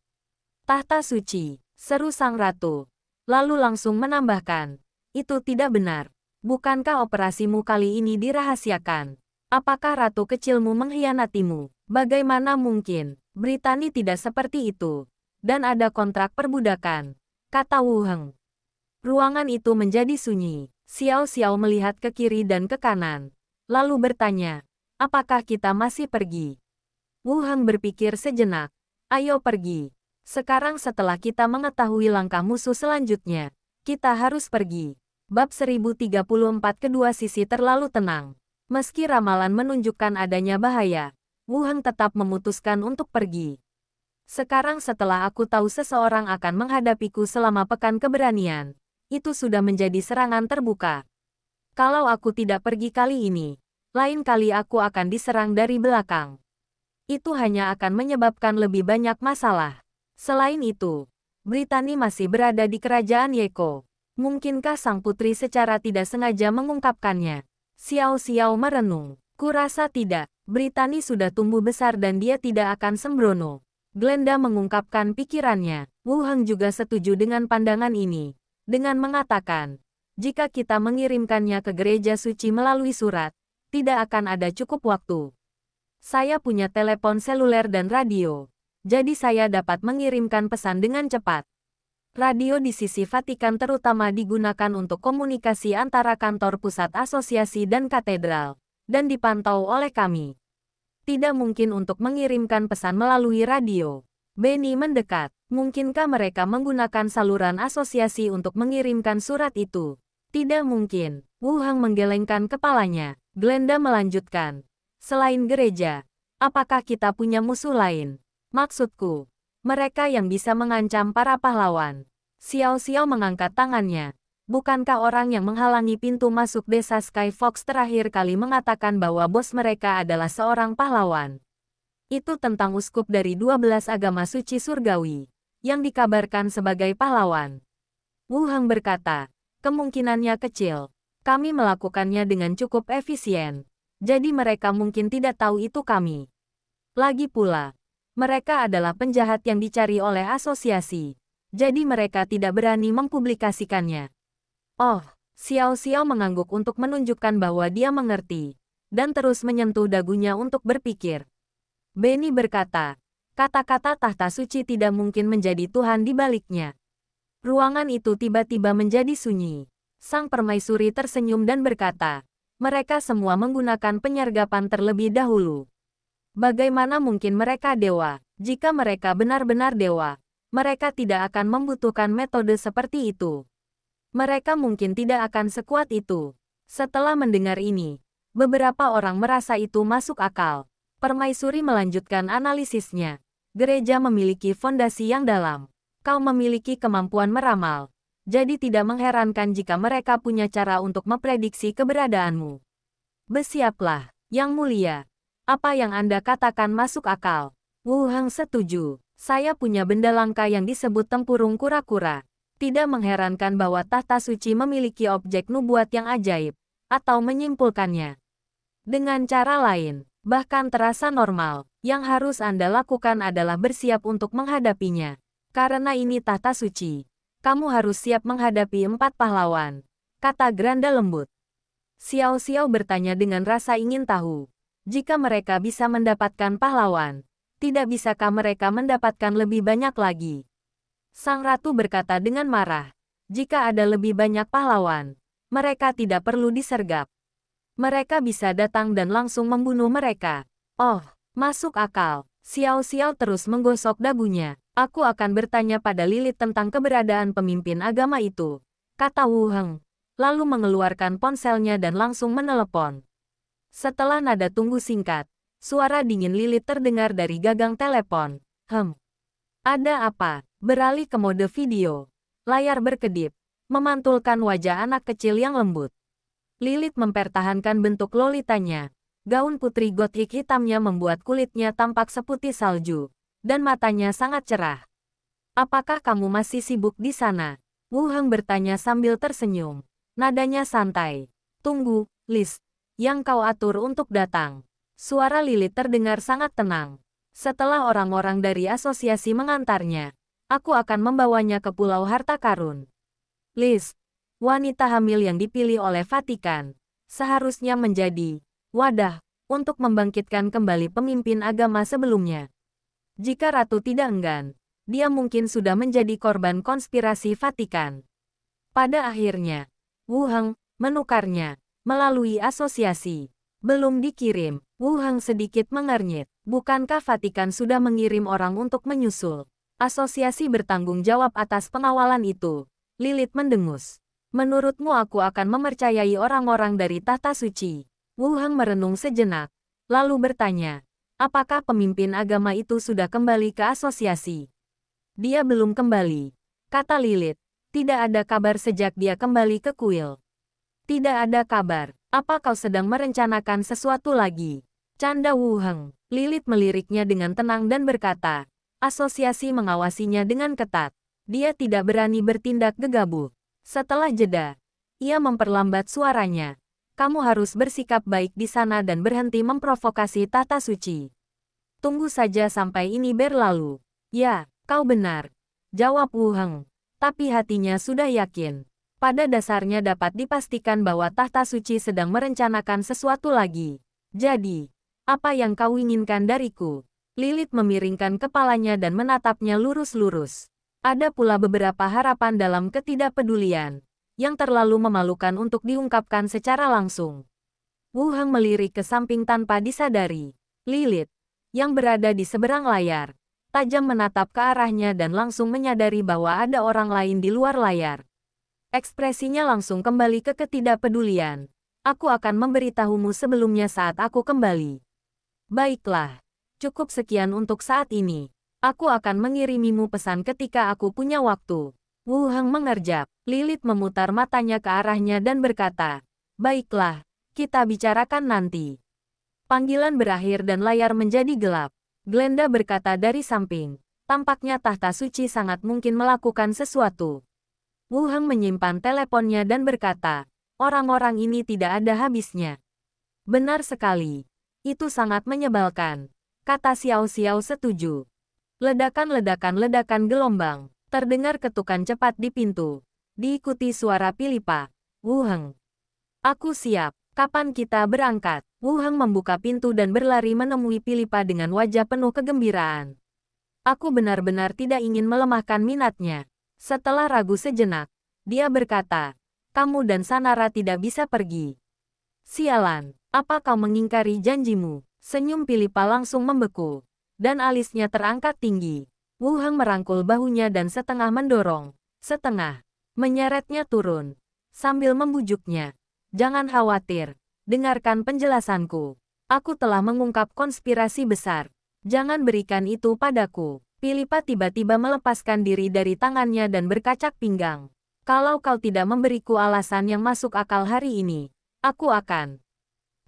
Tahta suci, seru sang ratu. Lalu langsung menambahkan, itu tidak benar. Bukankah operasimu kali ini dirahasiakan? Apakah ratu kecilmu mengkhianatimu? Bagaimana mungkin? Britani tidak seperti itu. Dan ada kontrak perbudakan, kata Wu Heng. Ruangan itu menjadi sunyi. Xiao Xiao melihat ke kiri dan ke kanan. Lalu bertanya, apakah kita masih pergi? Wu Heng berpikir sejenak. Ayo pergi. Sekarang setelah kita mengetahui langkah musuh selanjutnya, kita harus pergi. Bab 1034 kedua sisi terlalu tenang. Meski ramalan menunjukkan adanya bahaya, Wu Heng tetap memutuskan untuk pergi. Sekarang setelah aku tahu seseorang akan menghadapiku selama pekan keberanian, itu sudah menjadi serangan terbuka. Kalau aku tidak pergi kali ini, lain kali aku akan diserang dari belakang. Itu hanya akan menyebabkan lebih banyak masalah. Selain itu, Britani masih berada di kerajaan Yeko. Mungkinkah sang putri secara tidak sengaja mengungkapkannya? Xiao Xiao merenung. Kurasa tidak. Britani sudah tumbuh besar dan dia tidak akan sembrono. Glenda mengungkapkan pikirannya. Wu Heng juga setuju dengan pandangan ini. Dengan mengatakan, jika kita mengirimkannya ke gereja suci melalui surat, tidak akan ada cukup waktu. Saya punya telepon seluler dan radio. Jadi saya dapat mengirimkan pesan dengan cepat. Radio di sisi Vatikan terutama digunakan untuk komunikasi antara kantor pusat asosiasi dan katedral, dan dipantau oleh kami. Tidak mungkin untuk mengirimkan pesan melalui radio. Benny mendekat. Mungkinkah mereka menggunakan saluran asosiasi untuk mengirimkan surat itu? Tidak mungkin. Wu Heng menggelengkan kepalanya. Glenda melanjutkan. Selain gereja, apakah kita punya musuh lain? Maksudku, mereka yang bisa mengancam para pahlawan. Xiao Xiao mengangkat tangannya. Bukankah orang yang menghalangi pintu masuk desa Sky Fox terakhir kali mengatakan bahwa bos mereka adalah seorang pahlawan? Itu tentang uskup dari 12 agama suci surgawi, yang dikabarkan sebagai pahlawan. Wu Heng berkata, kemungkinannya kecil. Kami melakukannya dengan cukup efisien. Jadi mereka mungkin tidak tahu itu kami. Lagi pula, mereka adalah penjahat yang dicari oleh asosiasi. Jadi mereka tidak berani mempublikasikannya. Oh, Xiao Xiao mengangguk untuk menunjukkan bahwa dia mengerti, dan terus menyentuh dagunya untuk berpikir. Benny berkata, kata-kata tahta suci tidak mungkin menjadi Tuhan di baliknya. Ruangan itu tiba-tiba menjadi sunyi. Sang permaisuri tersenyum dan berkata, mereka semua menggunakan penyergapan terlebih dahulu. Bagaimana mungkin mereka dewa? Jika mereka benar-benar dewa, mereka tidak akan membutuhkan metode seperti itu. Mereka mungkin tidak akan sekuat itu. Setelah mendengar ini, beberapa orang merasa itu masuk akal. Permaisuri melanjutkan analisisnya. Gereja memiliki fondasi yang dalam. Kau memiliki kemampuan meramal. Jadi tidak mengherankan jika mereka punya cara untuk memprediksi keberadaanmu. Bersiaplah, Yang Mulia. Apa yang Anda katakan masuk akal. Wu Heng setuju. Saya punya benda langka yang disebut tempurung kura-kura. Tidak mengherankan bahwa tahta suci memiliki objek nubuat yang ajaib, atau menyimpulkannya. Dengan cara lain, bahkan terasa normal, yang harus Anda lakukan adalah bersiap untuk menghadapinya. Karena ini tahta suci, kamu harus siap menghadapi 4 pahlawan, kata Granda lembut. Xiao Xiao bertanya dengan rasa ingin tahu. Jika mereka bisa mendapatkan pahlawan, tidak bisakah mereka mendapatkan lebih banyak lagi? Sang Ratu berkata dengan marah, jika ada lebih banyak pahlawan, mereka tidak perlu disergap. Mereka bisa datang dan langsung membunuh mereka. Oh, masuk akal. Xiao Xiao terus menggosok dagunya. Aku akan bertanya pada Lilith tentang keberadaan pemimpin agama itu, kata Wu Heng, lalu mengeluarkan ponselnya dan langsung menelepon. Setelah nada tunggu singkat, suara dingin Lilith terdengar dari gagang telepon. Ada apa? Beralih ke mode video. Layar berkedip, memantulkan wajah anak kecil yang lembut. Lilith mempertahankan bentuk lolitanya. Gaun putri gotik hitamnya membuat kulitnya tampak seputih salju, dan matanya sangat cerah. Apakah kamu masih sibuk di sana? Wu Heng bertanya sambil tersenyum. Nadanya santai. Tunggu, Liz. Yang kau atur untuk datang. Suara Lilith terdengar sangat tenang. Setelah orang-orang dari asosiasi mengantarnya, aku akan membawanya ke Pulau Harta Karun. Liz, wanita hamil yang dipilih oleh Vatikan, seharusnya menjadi wadah untuk membangkitkan kembali pemimpin agama sebelumnya. Jika Ratu tidak enggan, dia mungkin sudah menjadi korban konspirasi Vatikan. Pada akhirnya, Wu Heng menukarnya melalui asosiasi. Belum dikirim. Wu Heng sedikit mengernyit. Bukankah Vatikan sudah mengirim orang untuk menyusul? Asosiasi bertanggung jawab atas pengawalan itu. Lilith mendengus. Menurutmu aku akan mempercayai orang-orang dari tahta suci? Wu Heng merenung sejenak, lalu bertanya, apakah pemimpin agama itu sudah kembali ke asosiasi? Dia belum kembali, kata Lilith. Tidak ada kabar sejak dia kembali ke kuil. Tidak ada kabar. Apa kau sedang merencanakan sesuatu lagi? Canda Wu Heng. Lilith meliriknya dengan tenang dan berkata, asosiasi mengawasinya dengan ketat. Dia tidak berani bertindak gegabah. Setelah jeda, ia memperlambat suaranya. Kamu harus bersikap baik di sana dan berhenti memprovokasi tahta suci. Tunggu saja sampai ini berlalu. Ya, kau benar, jawab Wu Heng. Tapi hatinya sudah yakin. Pada dasarnya dapat dipastikan bahwa tahta suci sedang merencanakan sesuatu lagi. Jadi, apa yang kau inginkan dariku? Lilith memiringkan kepalanya dan menatapnya lurus-lurus. Ada pula beberapa harapan dalam ketidakpedulian, yang terlalu memalukan untuk diungkapkan secara langsung. Wu Heng melirik ke samping tanpa disadari. Lilith, yang berada di seberang layar, tajam menatap ke arahnya dan langsung menyadari bahwa ada orang lain di luar layar. Ekspresinya langsung kembali ke ketidakpedulian. Aku akan memberitahumu sebelumnya saat aku kembali. Baiklah, cukup sekian untuk saat ini. Aku akan mengirimimu pesan ketika aku punya waktu. Wu Heng mengerjap. Lilith memutar matanya ke arahnya dan berkata, baiklah, kita bicarakan nanti. Panggilan berakhir dan layar menjadi gelap. Glenda berkata dari samping, tampaknya tahta suci sangat mungkin melakukan sesuatu. Wu Heng menyimpan teleponnya dan berkata, orang-orang ini tidak ada habisnya. Benar sekali. Itu sangat menyebalkan, kata Xiao Xiao setuju. Ledakan-ledakan gelombang. Terdengar ketukan cepat di pintu. Diikuti suara Pilipa. Wu Heng. Aku siap. Kapan kita berangkat? Wu Heng membuka pintu dan berlari menemui Pilipa dengan wajah penuh kegembiraan. Aku benar-benar tidak ingin melemahkan minatnya. Setelah ragu sejenak, dia berkata, kamu dan Sanara tidak bisa pergi. Sialan, apa kau mengingkari janjimu? Senyum Pilipa langsung membeku, dan alisnya terangkat tinggi. Wu Heng merangkul bahunya dan setengah mendorong, setengah menyeretnya turun, sambil membujuknya. Jangan khawatir, dengarkan penjelasanku. Aku telah mengungkap konspirasi besar. Jangan berikan itu padaku. Pilipa tiba-tiba melepaskan diri dari tangannya dan berkacak pinggang. Kalau kau tidak memberiku alasan yang masuk akal hari ini, aku akan.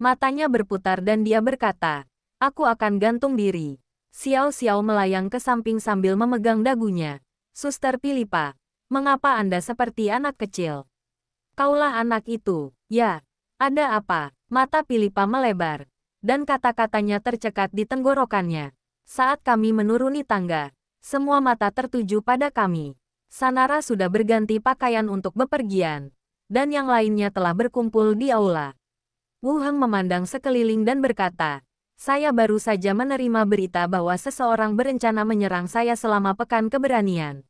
Matanya berputar dan dia berkata, aku akan gantung diri. Xiao Xiao melayang ke samping sambil memegang dagunya. Suster Pilipa, mengapa Anda seperti anak kecil? Kaulah anak itu, ya. Ada apa? Mata Pilipa melebar, dan kata-katanya tercekat di tenggorokannya. Saat kami menuruni tangga, semua mata tertuju pada kami. Sanara sudah berganti pakaian untuk bepergian, dan yang lainnya telah berkumpul di aula. Wu Heng memandang sekeliling dan berkata, saya baru saja menerima berita bahwa seseorang berencana menyerang saya selama pekan keberanian.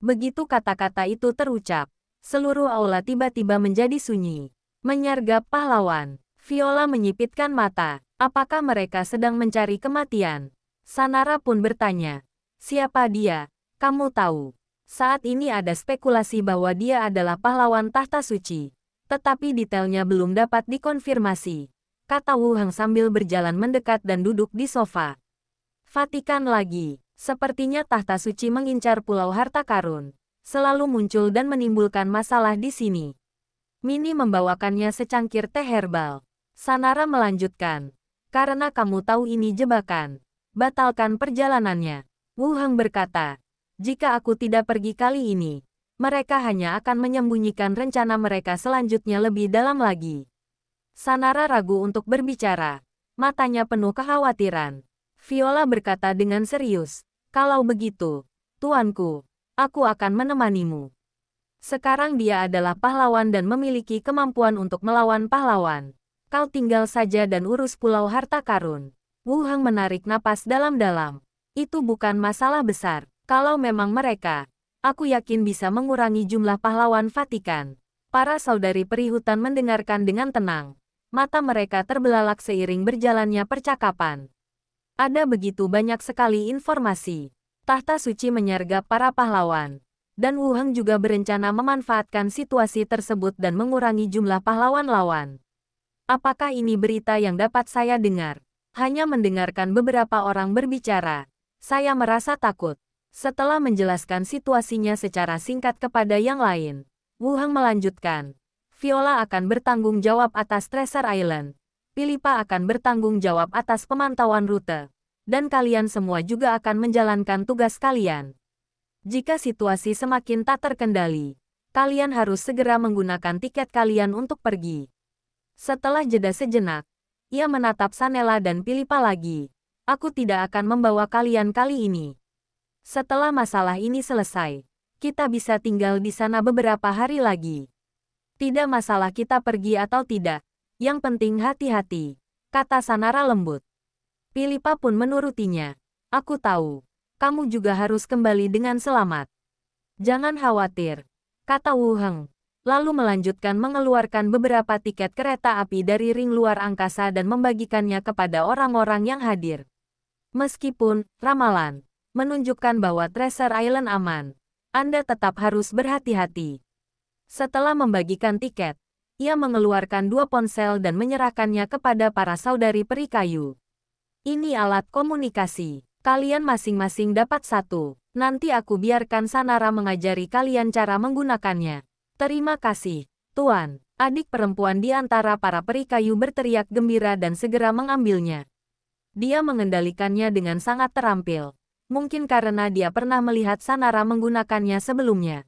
Begitu kata-kata itu terucap, seluruh aula tiba-tiba menjadi sunyi. Menyergap pahlawan. Viola menyipitkan mata. Apakah mereka sedang mencari kematian? Sanara pun bertanya. Siapa dia? Kamu tahu. Saat ini ada spekulasi bahwa dia adalah pahlawan tahta suci. Tetapi detailnya belum dapat dikonfirmasi. Kata Wu Heng sambil berjalan mendekat dan duduk di sofa. Fatikan lagi. Sepertinya tahta suci mengincar pulau harta karun. Selalu muncul dan menimbulkan masalah di sini. Mini membawakannya secangkir teh herbal. Sanara melanjutkan. Karena kamu tahu ini jebakan. Batalkan perjalanannya. Wu Heng berkata. Jika aku tidak pergi kali ini, mereka hanya akan menyembunyikan rencana mereka selanjutnya lebih dalam lagi. Sanara ragu untuk berbicara. Matanya penuh kekhawatiran. Viola berkata dengan serius. Kalau begitu, tuanku, aku akan menemanimu. Sekarang dia adalah pahlawan dan memiliki kemampuan untuk melawan pahlawan. Kau tinggal saja dan urus pulau harta karun. Wu Heng menarik napas dalam-dalam. Itu bukan masalah besar. Kalau memang mereka, aku yakin bisa mengurangi jumlah pahlawan Vatikan. Para saudari perihutan mendengarkan dengan tenang. Mata mereka terbelalak seiring berjalannya percakapan. Ada begitu banyak sekali informasi. Tahta suci menyergap para pahlawan. Dan Wu Heng juga berencana memanfaatkan situasi tersebut dan mengurangi jumlah pahlawan lawan. Apakah ini berita yang dapat saya dengar? Hanya mendengarkan beberapa orang berbicara. Saya merasa takut. Setelah menjelaskan situasinya secara singkat kepada yang lain, Wu Heng melanjutkan. Viola akan bertanggung jawab atas Treasure Island. Pilipa akan bertanggung jawab atas pemantauan rute. Dan kalian semua juga akan menjalankan tugas kalian. Jika situasi semakin tak terkendali, kalian harus segera menggunakan tiket kalian untuk pergi. Setelah jeda sejenak, ia menatap Sanela dan Pilipa lagi. Aku tidak akan membawa kalian kali ini. Setelah masalah ini selesai, kita bisa tinggal di sana beberapa hari lagi. Tidak masalah kita pergi atau tidak. Yang penting hati-hati, kata Sanara lembut. Pilipa pun menurutinya. Aku tahu, kamu juga harus kembali dengan selamat. Jangan khawatir, kata Wu Heng. Lalu melanjutkan mengeluarkan beberapa tiket kereta api dari ring luar angkasa dan membagikannya kepada orang-orang yang hadir. Meskipun ramalan menunjukkan bahwa Treasure Island aman, Anda tetap harus berhati-hati. Setelah membagikan tiket, ia mengeluarkan 2 ponsel dan menyerahkannya kepada para saudari peri kayu. Ini alat komunikasi. Kalian masing-masing dapat 1. Nanti aku biarkan Sanara mengajari kalian cara menggunakannya. Terima kasih, Tuan. Adik perempuan di antara para peri kayu berteriak gembira dan segera mengambilnya. Dia mengendalikannya dengan sangat terampil. Mungkin karena dia pernah melihat Sanara menggunakannya sebelumnya.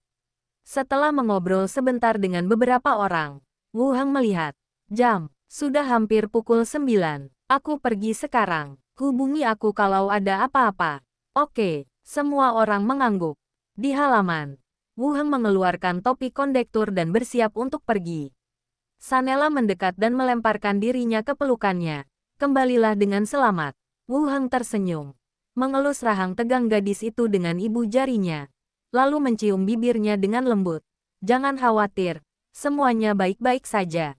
Setelah mengobrol sebentar dengan beberapa orang, Wu Heng melihat jam. Sudah hampir pukul 9. Aku pergi sekarang. Hubungi aku kalau ada apa-apa. Oke, semua orang mengangguk. Di halaman, Wu Heng mengeluarkan topi kondektur dan bersiap untuk pergi. Sanela mendekat dan melemparkan dirinya ke pelukannya. Kembalilah dengan selamat. Wu Heng tersenyum. Mengelus rahang tegang gadis itu dengan ibu jarinya. Lalu mencium bibirnya dengan lembut. Jangan khawatir, semuanya baik-baik saja.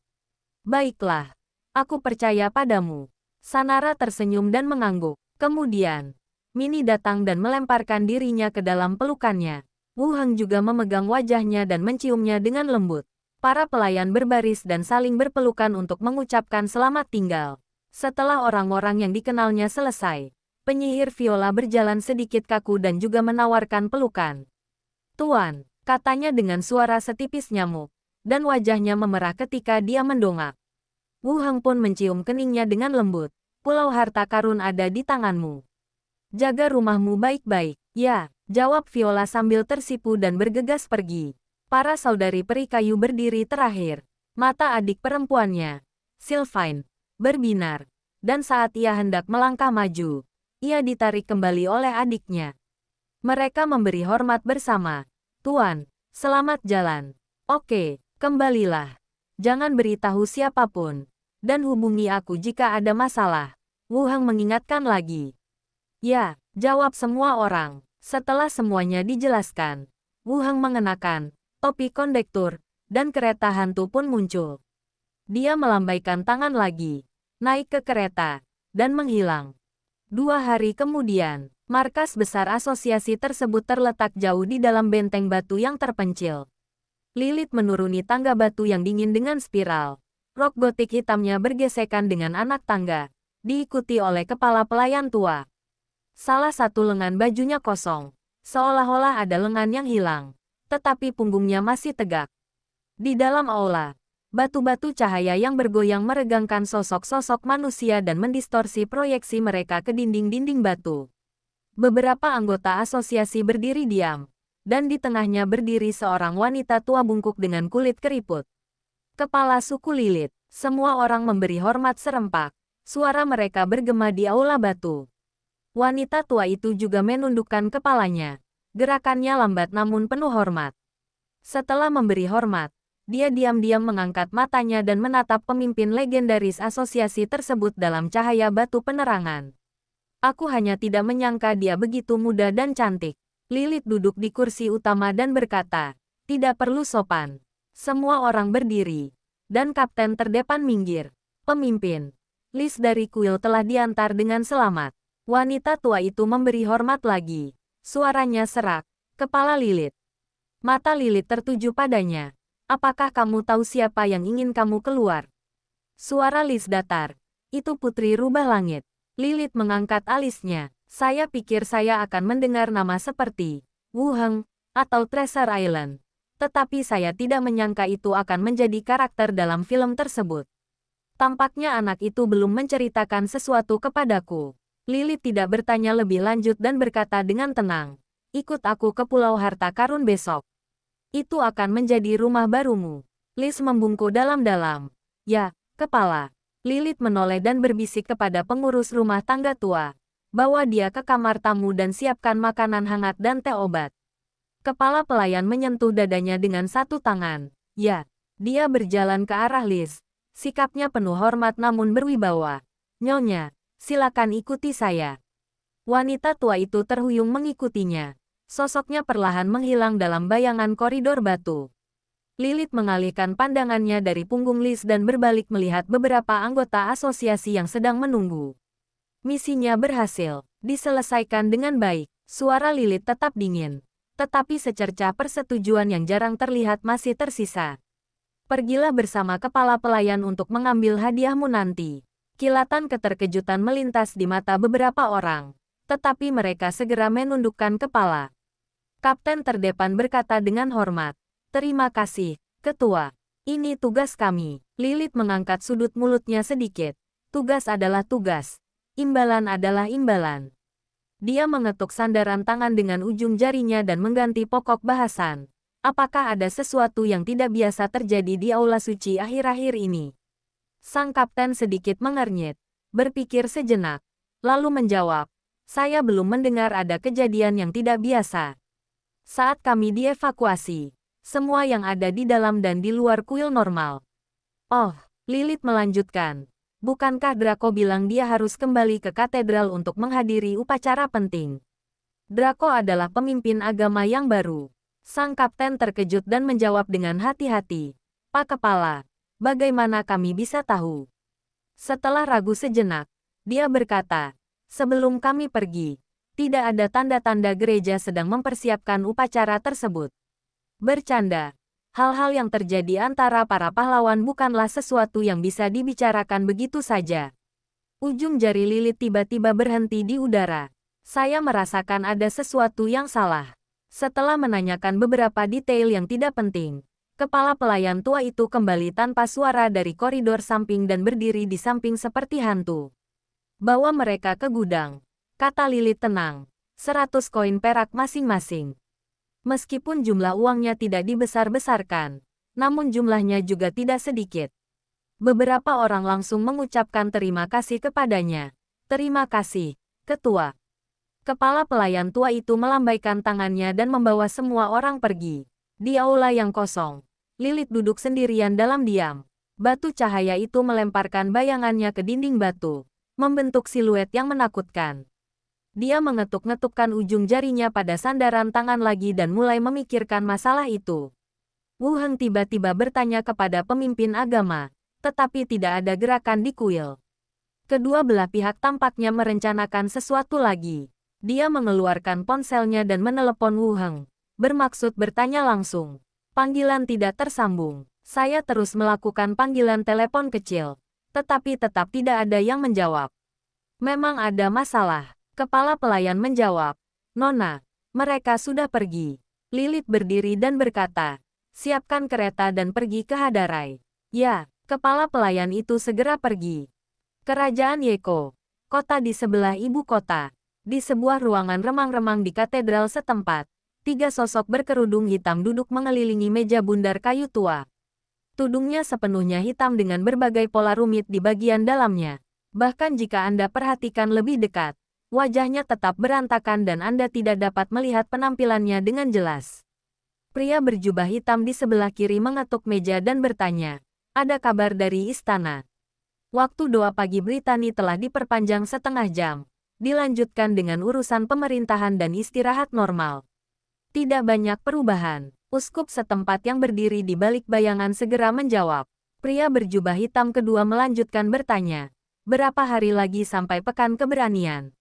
Baiklah, aku percaya padamu. Sanara tersenyum dan mengangguk. Kemudian, Mini datang dan melemparkan dirinya ke dalam pelukannya. Wu Heng juga memegang wajahnya dan menciumnya dengan lembut. Para pelayan berbaris dan saling berpelukan untuk mengucapkan selamat tinggal. Setelah orang-orang yang dikenalnya selesai, Penyihir Viola berjalan sedikit kaku dan juga menawarkan pelukan. Tuan, katanya dengan suara setipis nyamuk, dan wajahnya memerah ketika dia mendongak. Wu Heng pun mencium keningnya dengan lembut. Pulau harta karun ada di tanganmu. Jaga rumahmu baik-baik. Ya, jawab Viola sambil tersipu dan bergegas pergi. Para saudari peri kayu berdiri terakhir. Mata adik perempuannya, Sylvain, berbinar. Dan saat ia hendak melangkah maju, ia ditarik kembali oleh adiknya. Mereka memberi hormat bersama. Tuan, selamat jalan. Oke, kembalilah. Jangan beritahu siapapun. Dan hubungi aku jika ada masalah. Wu Heng mengingatkan lagi. Ya, jawab semua orang. Setelah semuanya dijelaskan, Wu Heng mengenakan topi kondektur, dan kereta hantu pun muncul. Dia melambaikan tangan lagi, naik ke kereta, dan menghilang. 2 hari kemudian, markas besar asosiasi tersebut terletak jauh di dalam benteng batu yang terpencil. Lilith menuruni tangga batu yang dingin dengan spiral. Rok gotik hitamnya bergesekan dengan anak tangga, diikuti oleh kepala pelayan tua. Salah satu lengan bajunya kosong, seolah-olah ada lengan yang hilang, tetapi punggungnya masih tegak. Di dalam aula, batu-batu cahaya yang bergoyang meregangkan sosok-sosok manusia dan mendistorsi proyeksi mereka ke dinding-dinding batu. Beberapa anggota asosiasi berdiri diam, dan di tengahnya berdiri seorang wanita tua bungkuk dengan kulit keriput. Kepala suku Lilith, semua orang memberi hormat serempak. Suara mereka bergema di aula batu. Wanita tua itu juga menundukkan kepalanya. Gerakannya lambat namun penuh hormat. Setelah memberi hormat, dia diam-diam mengangkat matanya dan menatap pemimpin legendaris asosiasi tersebut dalam cahaya batu penerangan. Aku hanya tidak menyangka dia begitu muda dan cantik. Lilith duduk di kursi utama dan berkata, tidak perlu sopan. Semua orang berdiri, dan kapten terdepan minggir. Pemimpin, list dari kuil telah diantar dengan selamat. Wanita tua itu memberi hormat lagi. Suaranya serak. Kepala Lilith. Mata Lilith tertuju padanya. Apakah kamu tahu siapa yang ingin kamu keluar? Suara Liz datar. Itu putri rubah langit. Lilith mengangkat alisnya. Saya pikir saya akan mendengar nama seperti Wu Heng atau Treasure Island. Tetapi saya tidak menyangka itu akan menjadi karakter dalam film tersebut. Tampaknya anak itu belum menceritakan sesuatu kepadaku. Lilith tidak bertanya lebih lanjut dan berkata dengan tenang. Ikut aku ke Pulau Harta Karun besok. Itu akan menjadi rumah barumu. Liz membungkuk dalam-dalam. Ya, kepala. Lilith menoleh dan berbisik kepada pengurus rumah tangga tua. Bawa dia ke kamar tamu dan siapkan makanan hangat dan teh obat. Kepala pelayan menyentuh dadanya dengan satu tangan. Ya, dia berjalan ke arah Liz. Sikapnya penuh hormat namun berwibawa. Nyonya, silakan ikuti saya. Wanita tua itu terhuyung mengikutinya. Sosoknya perlahan menghilang dalam bayangan koridor batu. Lilith mengalihkan pandangannya dari punggung Liz dan berbalik melihat beberapa anggota asosiasi yang sedang menunggu. Misinya berhasil, diselesaikan dengan baik. Suara Lilith tetap dingin. Tetapi secercah persetujuan yang jarang terlihat masih tersisa. Pergilah bersama kepala pelayan untuk mengambil hadiahmu nanti. Kilatan keterkejutan melintas di mata beberapa orang. Tetapi mereka segera menundukkan kepala. Kapten terdepan berkata dengan hormat. Terima kasih, Ketua. Ini tugas kami. Lilith mengangkat sudut mulutnya sedikit. Tugas adalah tugas. Imbalan adalah imbalan. Dia mengetuk sandaran tangan dengan ujung jarinya dan mengganti pokok bahasan. Apakah ada sesuatu yang tidak biasa terjadi di aula suci akhir-akhir ini? Sang kapten sedikit mengernyit. Berpikir sejenak. Lalu menjawab. Saya belum mendengar ada kejadian yang tidak biasa. Saat kami dievakuasi, semua yang ada di dalam dan di luar kuil normal. Oh, Lilith melanjutkan. Bukankah Draco bilang dia harus kembali ke katedral untuk menghadiri upacara penting? Draco adalah pemimpin agama yang baru. Sang kapten terkejut dan menjawab dengan hati-hati. Pak Kepala, bagaimana kami bisa tahu? Setelah ragu sejenak, dia berkata, sebelum kami pergi, tidak ada tanda-tanda gereja sedang mempersiapkan upacara tersebut. Bercanda. Hal-hal yang terjadi antara para pahlawan bukanlah sesuatu yang bisa dibicarakan begitu saja. Ujung jari Lilith tiba-tiba berhenti di udara. Saya merasakan ada sesuatu yang salah. Setelah menanyakan beberapa detail yang tidak penting, kepala pelayan tua itu kembali tanpa suara dari koridor samping dan berdiri di samping seperti hantu. Bawa mereka ke gudang, kata Lilith tenang. 100 koin perak masing-masing. Meskipun jumlah uangnya tidak dibesar-besarkan, namun jumlahnya juga tidak sedikit. Beberapa orang langsung mengucapkan terima kasih kepadanya. Terima kasih, Ketua. Kepala pelayan tua itu melambaikan tangannya dan membawa semua orang pergi. Di aula yang kosong, Lilith duduk sendirian dalam diam. Batu cahaya itu melemparkan bayangannya ke dinding batu, membentuk siluet yang menakutkan. Dia mengetuk-ngetukkan ujung jarinya pada sandaran tangan lagi dan mulai memikirkan masalah itu. Wu Heng tiba-tiba bertanya kepada pemimpin agama, tetapi tidak ada gerakan di kuil. Kedua belah pihak tampaknya merencanakan sesuatu lagi. Dia mengeluarkan ponselnya dan menelepon Wu Heng, bermaksud bertanya langsung. Panggilan tidak tersambung. Saya terus melakukan panggilan telepon kecil, tetapi tetap tidak ada yang menjawab. Memang ada masalah. Kepala pelayan menjawab. Nona, mereka sudah pergi. Lilith berdiri dan berkata, siapkan kereta dan pergi ke Hadarai. Ya. Kepala pelayan itu segera pergi. Kerajaan Yeko, kota di sebelah ibu kota. Di sebuah ruangan remang-remang di katedral setempat, 3 sosok berkerudung hitam duduk mengelilingi meja bundar kayu tua. Tudungnya sepenuhnya hitam dengan berbagai pola rumit di bagian dalamnya. Bahkan jika Anda perhatikan lebih dekat, wajahnya tetap berantakan dan Anda tidak dapat melihat penampilannya dengan jelas. Pria berjubah hitam di sebelah kiri mengetuk meja dan bertanya, ada kabar dari istana. Waktu doa pagi Britani telah diperpanjang setengah jam. Dilanjutkan dengan urusan pemerintahan dan istirahat normal. Tidak banyak perubahan. Uskup setempat yang berdiri di balik bayangan segera menjawab. Pria berjubah hitam kedua melanjutkan bertanya. Berapa hari lagi sampai pekan keberanian?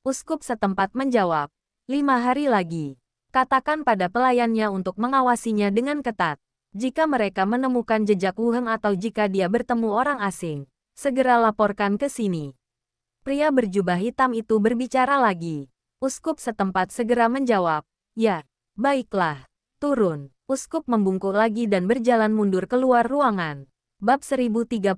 Uskup setempat menjawab. 5 hari lagi. Katakan pada pelayannya untuk mengawasinya dengan ketat. Jika mereka menemukan jejak Wu Heng atau jika dia bertemu orang asing, segera laporkan ke sini. Pria berjubah hitam itu berbicara lagi. Uskup setempat segera menjawab, ya, baiklah, turun. Uskup membungkuk lagi dan berjalan mundur keluar ruangan. Bab 1035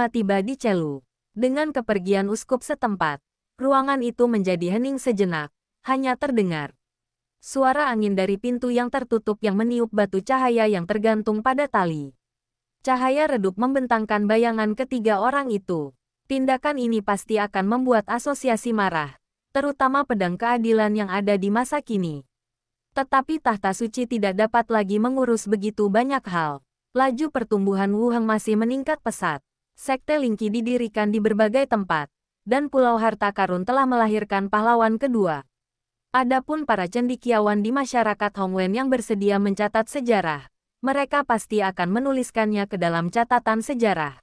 tiba di Celu. Dengan kepergian uskup setempat, ruangan itu menjadi hening sejenak, hanya terdengar suara angin dari pintu yang tertutup yang meniup batu cahaya yang tergantung pada tali. Cahaya redup membentangkan bayangan ketiga orang itu. Tindakan ini pasti akan membuat asosiasi marah, terutama pedang keadilan yang ada di masa kini. Tetapi tahta suci tidak dapat lagi mengurus begitu banyak hal. Laju pertumbuhan Wu Heng masih meningkat pesat. Sekte Lingqi didirikan di berbagai tempat, dan Pulau Harta Karun telah melahirkan pahlawan kedua. Adapun para cendekiawan di masyarakat Hongwen yang bersedia mencatat sejarah, mereka pasti akan menuliskannya ke dalam catatan sejarah.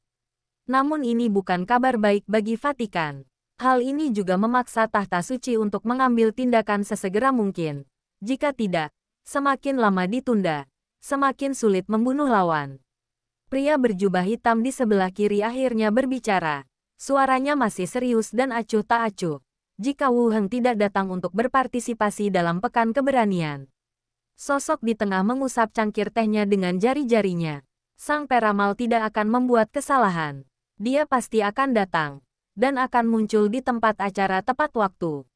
Namun ini bukan kabar baik bagi Vatikan. Hal ini juga memaksa tahta suci untuk mengambil tindakan sesegera mungkin. Jika tidak, semakin lama ditunda, semakin sulit membunuh lawan. Pria berjubah hitam di sebelah kiri akhirnya berbicara. Suaranya masih serius dan acuh tak acuh. Jika Wu Heng tidak datang untuk berpartisipasi dalam pekan keberanian. Sosok di tengah mengusap cangkir tehnya dengan jari-jarinya. Sang peramal tidak akan membuat kesalahan. Dia pasti akan datang, dan akan muncul di tempat acara tepat waktu.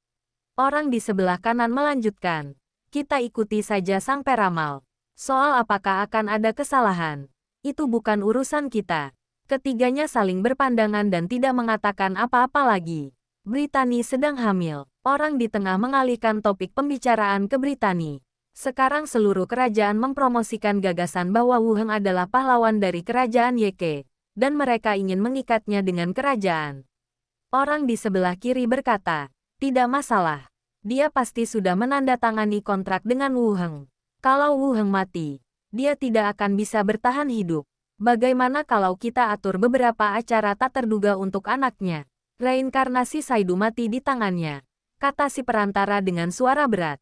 Orang di sebelah kanan melanjutkan. Kita ikuti saja sang peramal. Soal apakah akan ada kesalahan, itu bukan urusan kita. Ketiganya saling berpandangan dan tidak mengatakan apa-apa lagi. Britani sedang hamil. Orang di tengah mengalihkan topik pembicaraan ke Britani. Sekarang seluruh kerajaan mempromosikan gagasan bahwa Wu Heng adalah pahlawan dari kerajaan Yeke, dan mereka ingin mengikatnya dengan kerajaan. Orang di sebelah kiri berkata, tidak masalah. Dia pasti sudah menandatangani kontrak dengan Wu Heng. Kalau Wu Heng mati, dia tidak akan bisa bertahan hidup. Bagaimana kalau kita atur beberapa acara tak terduga untuk anaknya? Reinkarnasi Saidu mati di tangannya, kata si perantara dengan suara berat.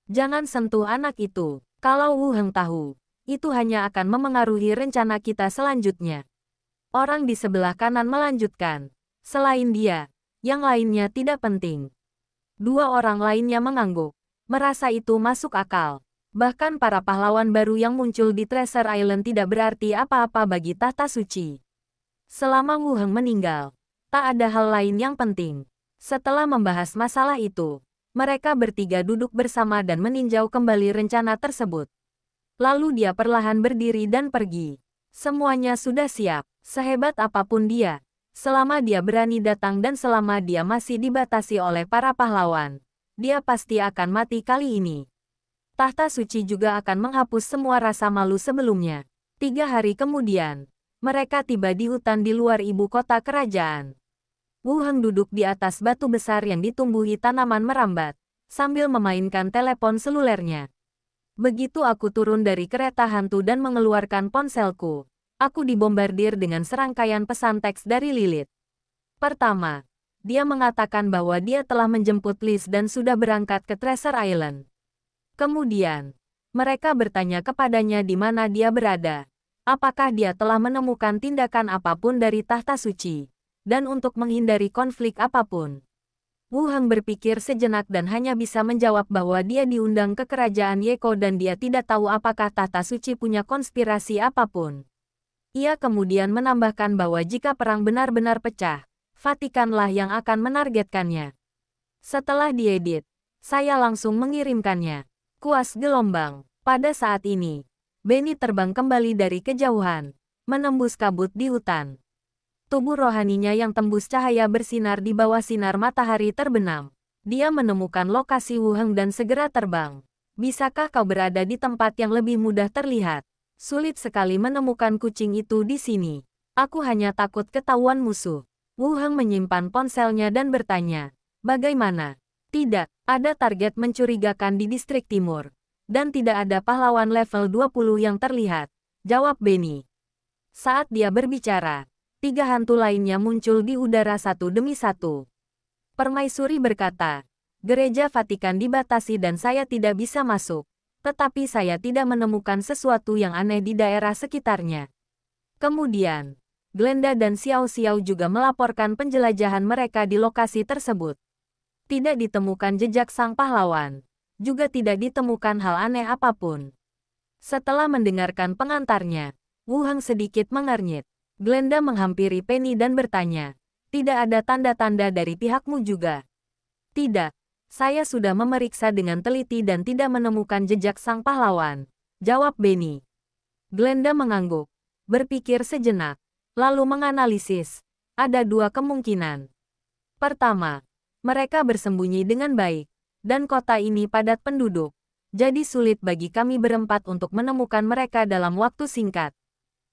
Jangan sentuh anak itu. Kalau Wu Heng tahu, itu hanya akan memengaruhi rencana kita selanjutnya. Orang di sebelah kanan melanjutkan. Selain dia, yang lainnya tidak penting. Dua orang lainnya mengangguk, merasa itu masuk akal. Bahkan para pahlawan baru yang muncul di Treasure Island tidak berarti apa-apa bagi tahta suci. Selama Wu Heng meninggal, tak ada hal lain yang penting. Setelah membahas masalah itu, mereka bertiga duduk bersama dan meninjau kembali rencana tersebut. Lalu dia perlahan berdiri dan pergi. Semuanya sudah siap, sehebat apapun dia. Selama dia berani datang dan selama dia masih dibatasi oleh para pahlawan, dia pasti akan mati kali ini. Tahta suci juga akan menghapus semua rasa malu sebelumnya. 3 hari kemudian, mereka tiba di hutan di luar ibu kota kerajaan. Wu Heng duduk di atas batu besar yang ditumbuhi tanaman merambat, sambil memainkan telepon selulernya. Begitu aku turun dari kereta hantu dan mengeluarkan ponselku, aku dibombardir dengan serangkaian pesan teks dari Lilith. Pertama, dia mengatakan bahwa dia telah menjemput Liz dan sudah berangkat ke Treasure Island. Kemudian, mereka bertanya kepadanya di mana dia berada, apakah dia telah menemukan tindakan apapun dari tahta suci, dan untuk menghindari konflik apapun. Wu Heng berpikir sejenak dan hanya bisa menjawab bahwa dia diundang ke kerajaan Yeko dan dia tidak tahu apakah tahta suci punya konspirasi apapun. Ia kemudian menambahkan bahwa jika perang benar-benar pecah, Vatikanlah yang akan menargetkannya. Setelah diedit, saya langsung mengirimkannya. Kuas gelombang. Pada saat ini, Benny terbang kembali dari kejauhan, menembus kabut di hutan. Tubuh rohaninya yang tembus cahaya bersinar di bawah sinar matahari terbenam. Dia menemukan lokasi Wu Heng dan segera terbang. Bisakah kau berada di tempat yang lebih mudah terlihat? Sulit sekali menemukan kucing itu di sini. Aku hanya takut ketahuan musuh. Wu Heng menyimpan ponselnya dan bertanya, bagaimana? Tidak, ada target mencurigakan di distrik timur. Dan tidak ada pahlawan level 20 yang terlihat, jawab Benny. Saat dia berbicara, 3 hantu lainnya muncul di udara satu demi satu. Permaisuri berkata, Gereja Vatikan dibatasi dan saya tidak bisa masuk, tetapi saya tidak menemukan sesuatu yang aneh di daerah sekitarnya. Kemudian, Glenda dan Xiao Xiao juga melaporkan penjelajahan mereka di lokasi tersebut. Tidak ditemukan jejak sang pahlawan, juga tidak ditemukan hal aneh apapun. Setelah mendengarkan pengantarnya, Wu Heng sedikit mengernyit. Glenda menghampiri Penny dan bertanya, tidak ada tanda-tanda dari pihakmu juga? Tidak, saya sudah memeriksa dengan teliti dan tidak menemukan jejak sang pahlawan, jawab Benny. Glenda mengangguk, berpikir sejenak, lalu menganalisis. Ada 2 kemungkinan. Pertama, mereka bersembunyi dengan baik, dan kota ini padat penduduk, jadi sulit bagi kami berempat untuk menemukan mereka dalam waktu singkat.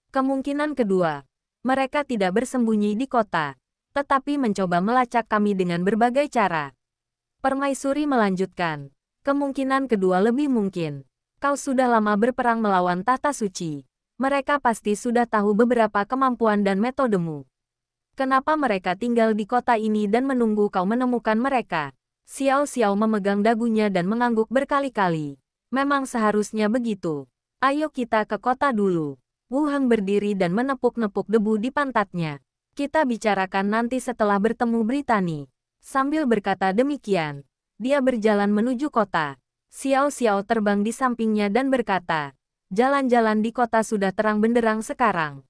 Kemungkinan kedua, mereka tidak bersembunyi di kota, tetapi mencoba melacak kami dengan berbagai cara. Permaisuri melanjutkan, kemungkinan kedua lebih mungkin. Kau sudah lama berperang melawan tahta suci. Mereka pasti sudah tahu beberapa kemampuan dan metodemu. Kenapa mereka tinggal di kota ini dan menunggu kau menemukan mereka? Xiao Xiao memegang dagunya dan mengangguk berkali-kali. Memang seharusnya begitu. Ayo kita ke kota dulu. Wu Heng berdiri dan menepuk-nepuk debu di pantatnya. Kita bicarakan nanti setelah bertemu Brittany. Sambil berkata demikian, dia berjalan menuju kota. Xiao Xiao terbang di sampingnya dan berkata, jalan-jalan di kota sudah terang benderang sekarang.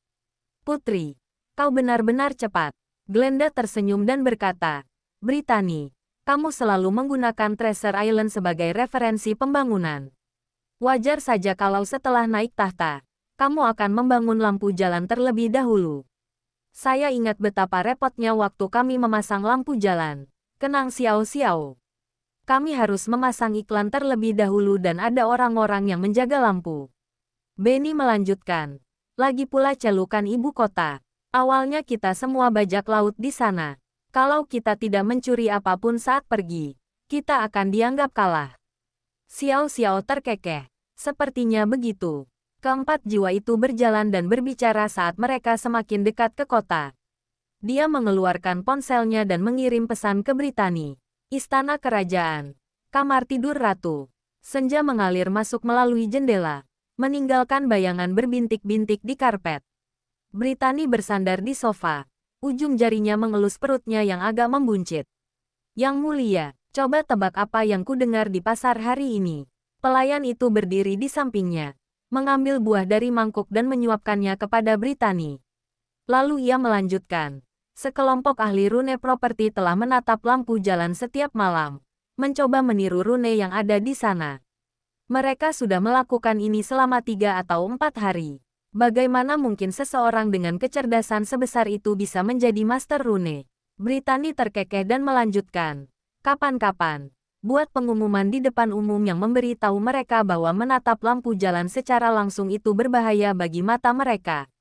Putri, kau benar-benar cepat. Glenda tersenyum dan berkata, Brittany, kamu selalu menggunakan Treasure Island sebagai referensi pembangunan. Wajar saja kalau setelah naik tahta, kamu akan membangun lampu jalan terlebih dahulu. Saya ingat betapa repotnya waktu kami memasang lampu jalan. Kenang Xiao Xiao. Kami harus memasang iklan terlebih dahulu dan ada orang-orang yang menjaga lampu. Benny melanjutkan. Lagi pula celukan ibu kota. Awalnya kita semua bajak laut di sana. Kalau kita tidak mencuri apapun saat pergi, kita akan dianggap kalah. Xiao Xiao terkekeh. Sepertinya begitu. Keempat jiwa itu berjalan dan berbicara saat mereka semakin dekat ke kota. Dia mengeluarkan ponselnya dan mengirim pesan ke Brittany. Istana kerajaan. Kamar tidur ratu. Senja mengalir masuk melalui jendela, meninggalkan bayangan berbintik-bintik di karpet. Brittany bersandar di sofa. Ujung jarinya mengelus perutnya yang agak membuncit. Yang mulia, coba tebak apa yang kudengar di pasar hari ini. Pelayan itu berdiri di sampingnya, mengambil buah dari mangkuk dan menyuapkannya kepada Brittany. Lalu ia melanjutkan. Sekelompok ahli rune properti telah menatap lampu jalan setiap malam, mencoba meniru rune yang ada di sana. Mereka sudah melakukan ini selama 3 atau 4 hari. Bagaimana mungkin seseorang dengan kecerdasan sebesar itu bisa menjadi master rune? Brittany terkekeh dan melanjutkan. Kapan-kapan, buat pengumuman di depan umum yang memberi tahu mereka bahwa menatap lampu jalan secara langsung itu berbahaya bagi mata mereka.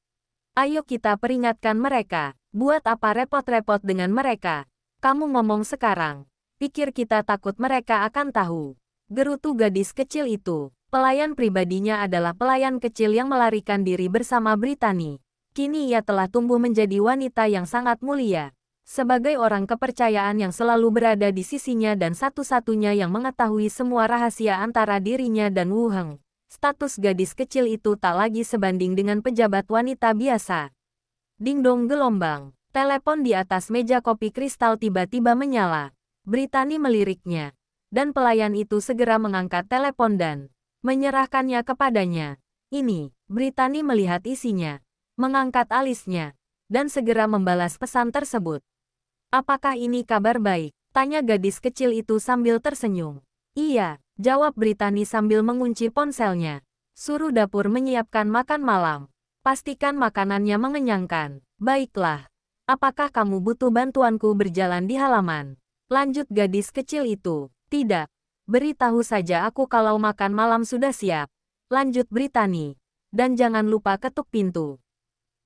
Ayo kita peringatkan mereka. Buat apa repot-repot dengan mereka? Kamu ngomong sekarang. Pikir kita takut mereka akan tahu. Gerutu gadis kecil itu. Pelayan pribadinya adalah pelayan kecil yang melarikan diri bersama Brittany. Kini ia telah tumbuh menjadi wanita yang sangat mulia. Sebagai orang kepercayaan yang selalu berada di sisinya dan satu-satunya yang mengetahui semua rahasia antara dirinya dan Wu Heng. Status gadis kecil itu tak lagi sebanding dengan pejabat wanita biasa. Ding-dong gelombang. Telepon di atas meja kopi kristal tiba-tiba menyala. Brittany meliriknya. Dan pelayan itu segera mengangkat telepon dan menyerahkannya kepadanya. Ini, Brittany melihat isinya. Mengangkat alisnya. Dan segera membalas pesan tersebut. Apakah ini kabar baik? Tanya gadis kecil itu sambil tersenyum. Iya, jawab Brittany sambil mengunci ponselnya. Suruh dapur menyiapkan makan malam. Pastikan makanannya mengenyangkan. Baiklah. Apakah kamu butuh bantuanku berjalan di halaman? Lanjut gadis kecil itu. Tidak. Beritahu saja aku kalau makan malam sudah siap. Lanjut Brittany. Dan jangan lupa ketuk pintu.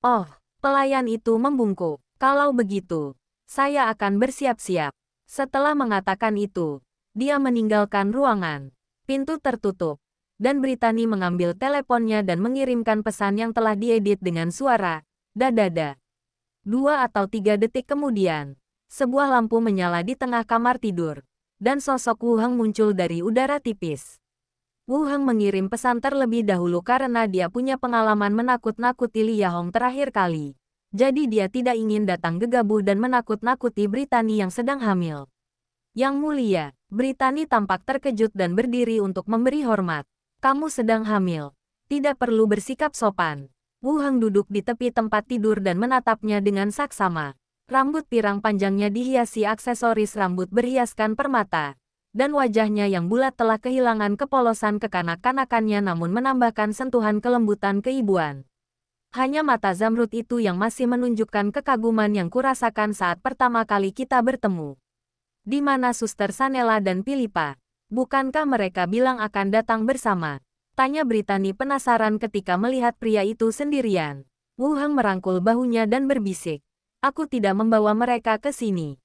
Oh, pelayan itu membungkuk. Kalau begitu, saya akan bersiap-siap. Setelah mengatakan itu, dia meninggalkan ruangan. Pintu tertutup. Dan Brittany mengambil teleponnya dan mengirimkan pesan yang telah diedit dengan suara, dadada. 2 atau 3 detik kemudian, sebuah lampu menyala di tengah kamar tidur, dan sosok Wu Heng muncul dari udara tipis. Wu Heng mengirim pesan terlebih dahulu karena dia punya pengalaman menakut-nakuti Li Yahong terakhir kali. Jadi dia tidak ingin datang gegabah dan menakut-nakuti Brittany yang sedang hamil. Yang mulia, Brittany tampak terkejut dan berdiri untuk memberi hormat. Kamu sedang hamil. Tidak perlu bersikap sopan. Wu Heng duduk di tepi tempat tidur dan menatapnya dengan saksama. Rambut pirang panjangnya dihiasi aksesoris rambut berhiaskan permata. Dan wajahnya yang bulat telah kehilangan kepolosan kekanak-kanakannya namun menambahkan sentuhan kelembutan keibuan. Hanya mata zamrud itu yang masih menunjukkan kekaguman yang kurasakan saat pertama kali kita bertemu. Di mana Suster Sanela dan Philippa? Bukankah mereka bilang akan datang bersama? Tanya Brittany penasaran ketika melihat pria itu sendirian. Wu Heng merangkul bahunya dan berbisik. Aku tidak membawa mereka ke sini.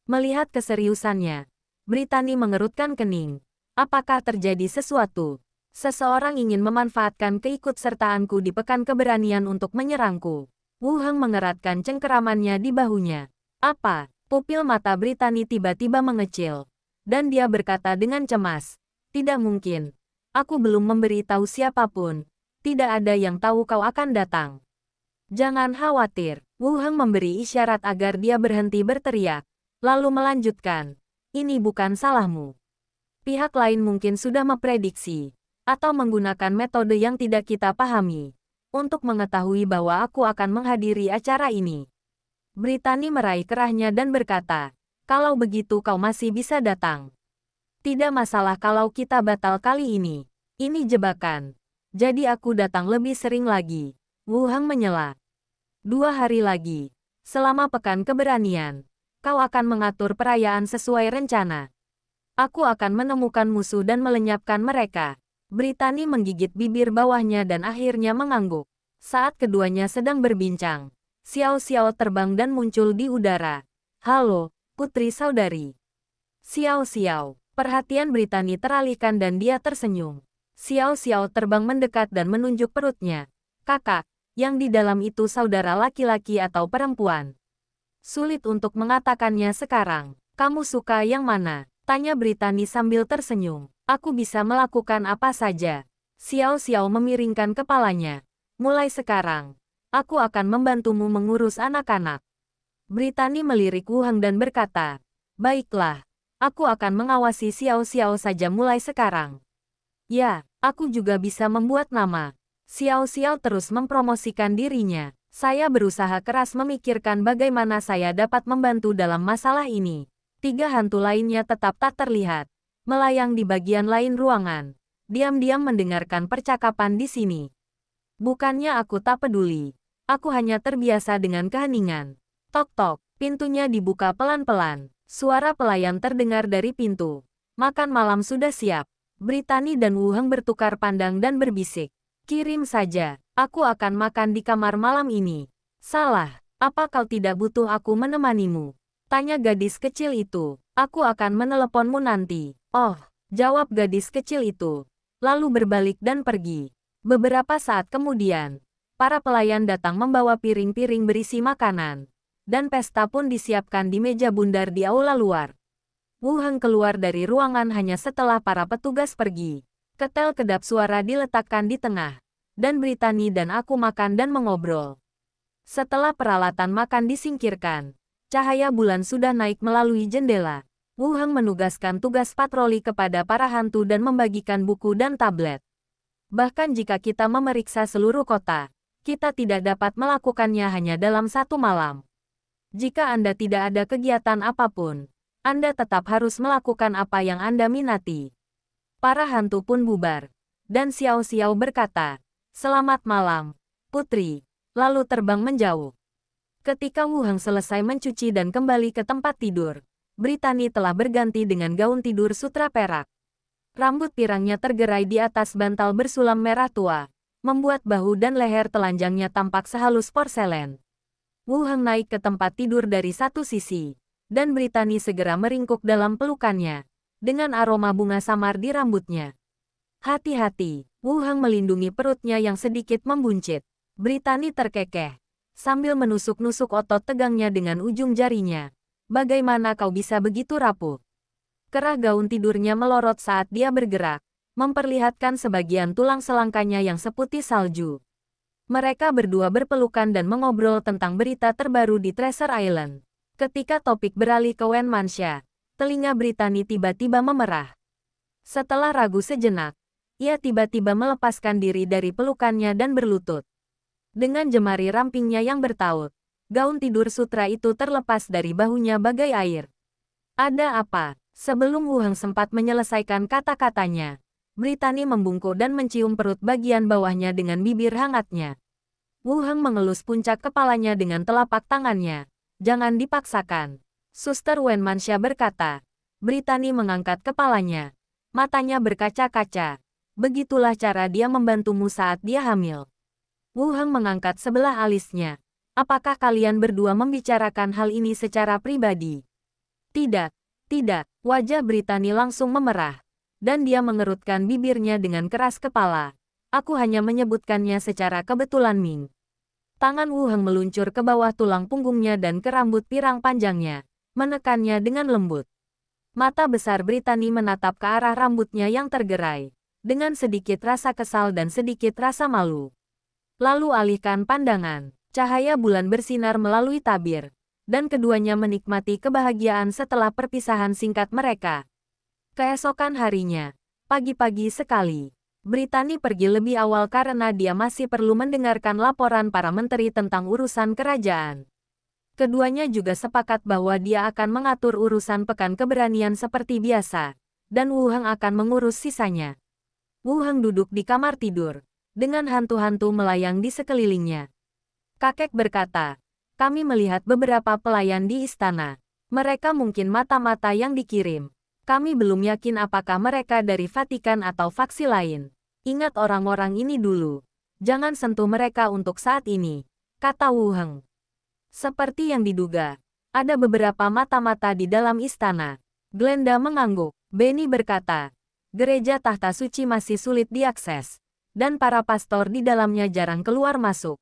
Melihat keseriusannya, Brittany mengerutkan kening. Apakah terjadi sesuatu? Seseorang ingin memanfaatkan keikutsertaanku di pekan keberanian untuk menyerangku. Wu Heng mengeratkan cengkeramannya di bahunya. Apa? Pupil mata Brittany tiba-tiba mengecil. Dan dia berkata dengan cemas, tidak mungkin. Aku belum memberi tahu siapapun. Tidak ada yang tahu kau akan datang. Jangan khawatir. Wu Heng memberi isyarat agar dia berhenti berteriak. Lalu melanjutkan. Ini bukan salahmu. Pihak lain mungkin sudah memprediksi. Atau menggunakan metode yang tidak kita pahami. Untuk mengetahui bahwa aku akan menghadiri acara ini. Brittany meraih kerahnya dan berkata. Kalau begitu kau masih bisa datang. Tidak masalah kalau kita batal kali ini. Ini jebakan. Jadi aku datang lebih sering lagi. Wu Heng menyela. 2 hari lagi. Selama pekan keberanian. Kau akan mengatur perayaan sesuai rencana. Aku akan menemukan musuh dan melenyapkan mereka. Brittany menggigit bibir bawahnya dan akhirnya mengangguk. Saat keduanya sedang berbincang, Xiao Xiao terbang dan muncul di udara. Halo. Putri saudari. Xiao Xiao. Perhatian Brittany teralihkan dan dia tersenyum. Xiao Xiao terbang mendekat dan menunjuk perutnya. Kakak, yang di dalam itu saudara laki-laki atau perempuan? Sulit untuk mengatakannya sekarang. Kamu suka yang mana? Tanya Brittany sambil tersenyum. Aku bisa melakukan apa saja. Xiao Xiao memiringkan kepalanya. Mulai sekarang, aku akan membantumu mengurus anak-anak. Brittany melirik Wu Heng dan berkata, "Baiklah, aku akan mengawasi Xiao Xiao saja mulai sekarang." "Ya, aku juga bisa membuat nama." Xiao Xiao terus mempromosikan dirinya. "Saya berusaha keras memikirkan bagaimana saya dapat membantu dalam masalah ini." Tiga hantu lainnya tetap tak terlihat, melayang di bagian lain ruangan, diam-diam mendengarkan percakapan di sini. "Bukannya aku tak peduli. Aku hanya terbiasa dengan keheningan." Tok-tok, pintunya dibuka pelan-pelan. Suara pelayan terdengar dari pintu. "Makan malam sudah siap." Brittany dan Wu Heng bertukar pandang dan berbisik. "Kirim saja, aku akan makan di kamar malam ini." "Salah, apa kau tidak butuh aku menemanimu?" tanya gadis kecil itu. "Aku akan meneleponmu nanti." "Oh," jawab gadis kecil itu, lalu berbalik dan pergi. Beberapa saat kemudian, para pelayan datang membawa piring-piring berisi makanan, dan pesta pun disiapkan di meja bundar di aula luar. Wu Heng keluar dari ruangan hanya setelah para petugas pergi. Ketel kedap suara diletakkan di tengah, dan Brittany dan aku makan dan mengobrol. Setelah peralatan makan disingkirkan, cahaya bulan sudah naik melalui jendela. Wu Heng menugaskan tugas patroli kepada para hantu dan membagikan buku dan tablet. "Bahkan jika kita memeriksa seluruh kota, kita tidak dapat melakukannya hanya dalam satu malam. Jika Anda tidak ada kegiatan apapun, Anda tetap harus melakukan apa yang Anda minati." Para hantu pun bubar, dan Xiao Xiao berkata, "Selamat malam, Putri," lalu terbang menjauh. Ketika Wu Heng selesai mencuci dan kembali ke tempat tidur, Brittany telah berganti dengan gaun tidur sutra perak. Rambut pirangnya tergerai di atas bantal bersulam merah tua, membuat bahu dan leher telanjangnya tampak sehalus porselen. Wu Heng naik ke tempat tidur dari satu sisi, dan Brittany segera meringkuk dalam pelukannya, dengan aroma bunga samar di rambutnya. "Hati-hati," Wu Heng melindungi perutnya yang sedikit membuncit. Brittany terkekeh, sambil menusuk-nusuk otot tegangnya dengan ujung jarinya. "Bagaimana kau bisa begitu rapuh?" Kerah gaun tidurnya melorot saat dia bergerak, memperlihatkan sebagian tulang selangkanya yang seputih salju. Mereka berdua berpelukan dan mengobrol tentang berita terbaru di Treasure Island. Ketika topik beralih ke Wen Manxia, telinga Brittany tiba-tiba memerah. Setelah ragu sejenak, ia tiba-tiba melepaskan diri dari pelukannya dan berlutut. Dengan jemari rampingnya yang bertaut, gaun tidur sutra itu terlepas dari bahunya bagai air. "Ada apa?" Sebelum Wu Heng sempat menyelesaikan kata-katanya, Brittany membungkuk dan mencium perut bagian bawahnya dengan bibir hangatnya. Wu Heng mengelus puncak kepalanya dengan telapak tangannya. "Jangan dipaksakan," Suster Wen Manxia berkata. Brittany mengangkat kepalanya. Matanya berkaca-kaca. "Begitulah cara dia membantumu saat dia hamil." Wu Heng mengangkat sebelah alisnya. "Apakah kalian berdua membicarakan hal ini secara pribadi?" "Tidak, tidak." Wajah Brittany langsung memerah, dan dia mengerutkan bibirnya dengan keras kepala. "Aku hanya menyebutkannya secara kebetulan, Ming." Tangan Wu Heng meluncur ke bawah tulang punggungnya dan ke rambut pirang panjangnya, menekannya dengan lembut. Mata besar Brittany menatap ke arah rambutnya yang tergerai, dengan sedikit rasa kesal dan sedikit rasa malu. Lalu alihkan pandangan. Cahaya bulan bersinar melalui tabir, dan keduanya menikmati kebahagiaan setelah perpisahan singkat mereka. Keesokan harinya, pagi-pagi sekali, Brittany pergi lebih awal karena dia masih perlu mendengarkan laporan para menteri tentang urusan kerajaan. Keduanya juga sepakat bahwa dia akan mengatur urusan pekan keberanian seperti biasa, dan Wu Heng akan mengurus sisanya. Wu Heng duduk di kamar tidur, dengan hantu-hantu melayang di sekelilingnya. Kakek berkata, "Kami melihat beberapa pelayan di istana. Mereka mungkin mata-mata yang dikirim. Kami belum yakin apakah mereka dari Vatikan atau faksi lain. Ingat orang-orang ini dulu. Jangan sentuh mereka untuk saat ini," kata Wu Heng. Seperti yang diduga, ada beberapa mata-mata di dalam istana. Glenda mengangguk. Benny berkata, "Gereja Tahta Suci masih sulit diakses, dan para pastor di dalamnya jarang keluar masuk.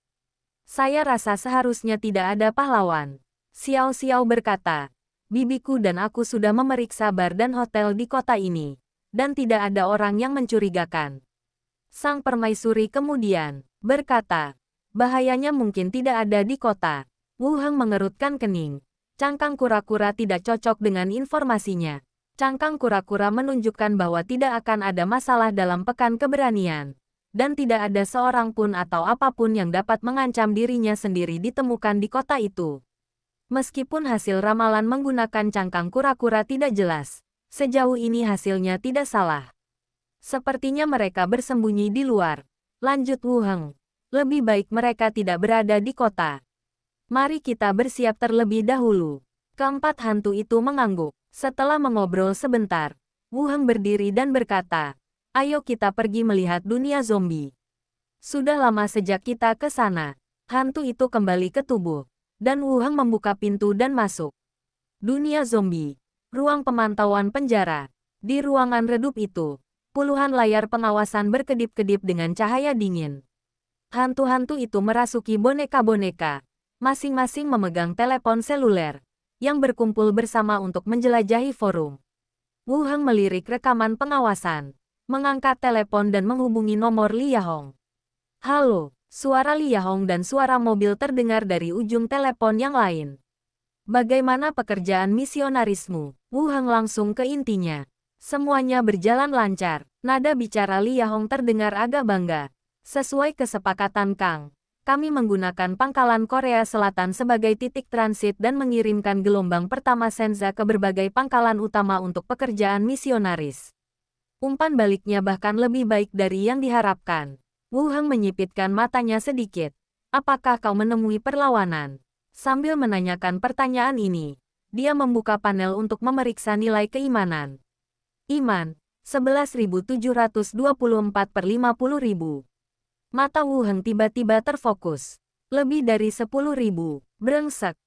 Saya rasa seharusnya tidak ada pahlawan." Xiao Xiao berkata, "Bibiku dan aku sudah memeriksa bar dan hotel di kota ini, dan tidak ada orang yang mencurigakan." Sang permaisuri kemudian berkata, "Bahayanya mungkin tidak ada di kota. Wu Heng mengerutkan kening. Cangkang kura-kura tidak cocok dengan informasinya. Cangkang kura-kura menunjukkan bahwa tidak akan ada masalah dalam pekan keberanian. Dan tidak ada seorang pun atau apapun yang dapat mengancam dirinya sendiri ditemukan di kota itu. Meskipun hasil ramalan menggunakan cangkang kura-kura tidak jelas, sejauh ini hasilnya tidak salah. Sepertinya mereka bersembunyi di luar. Lanjut Wu Heng. Lebih baik mereka tidak berada di kota. Mari kita bersiap terlebih dahulu. Keempat hantu itu mengangguk. Setelah mengobrol sebentar, Wu Heng berdiri dan berkata, "Ayo kita pergi melihat dunia zombie." Sudah lama sejak kita ke sana. Hantu itu kembali ke tubuh. Dan Wu Heng membuka pintu dan masuk. Dunia zombie. Ruang pemantauan penjara. Di ruangan redup itu, puluhan layar pengawasan berkedip-kedip dengan cahaya dingin. Hantu-hantu itu merasuki boneka-boneka, masing-masing memegang telepon seluler, yang berkumpul bersama untuk menjelajahi forum. Wu Heng melirik rekaman pengawasan, mengangkat telepon dan menghubungi nomor Li Yahong. "Halo." Suara Li Yahong dan suara mobil terdengar dari ujung telepon yang lain. "Bagaimana pekerjaan misionarismu?" Wu Heng langsung ke intinya. "Semuanya berjalan lancar." Nada bicara Li Yahong terdengar agak bangga. "Sesuai kesepakatan Kang, kami menggunakan pangkalan Korea Selatan sebagai titik transit dan mengirimkan gelombang pertama Senza ke berbagai pangkalan utama untuk pekerjaan misionaris. Umpan baliknya bahkan lebih baik dari yang diharapkan." Wu Heng menyipitkan matanya sedikit. "Apakah kau menemui perlawanan?" Sambil menanyakan pertanyaan ini, dia membuka panel untuk memeriksa nilai keimanan. Iman, 11.724/50.000. Mata Wu Heng tiba-tiba terfokus. Lebih dari 10.000. Brengsek.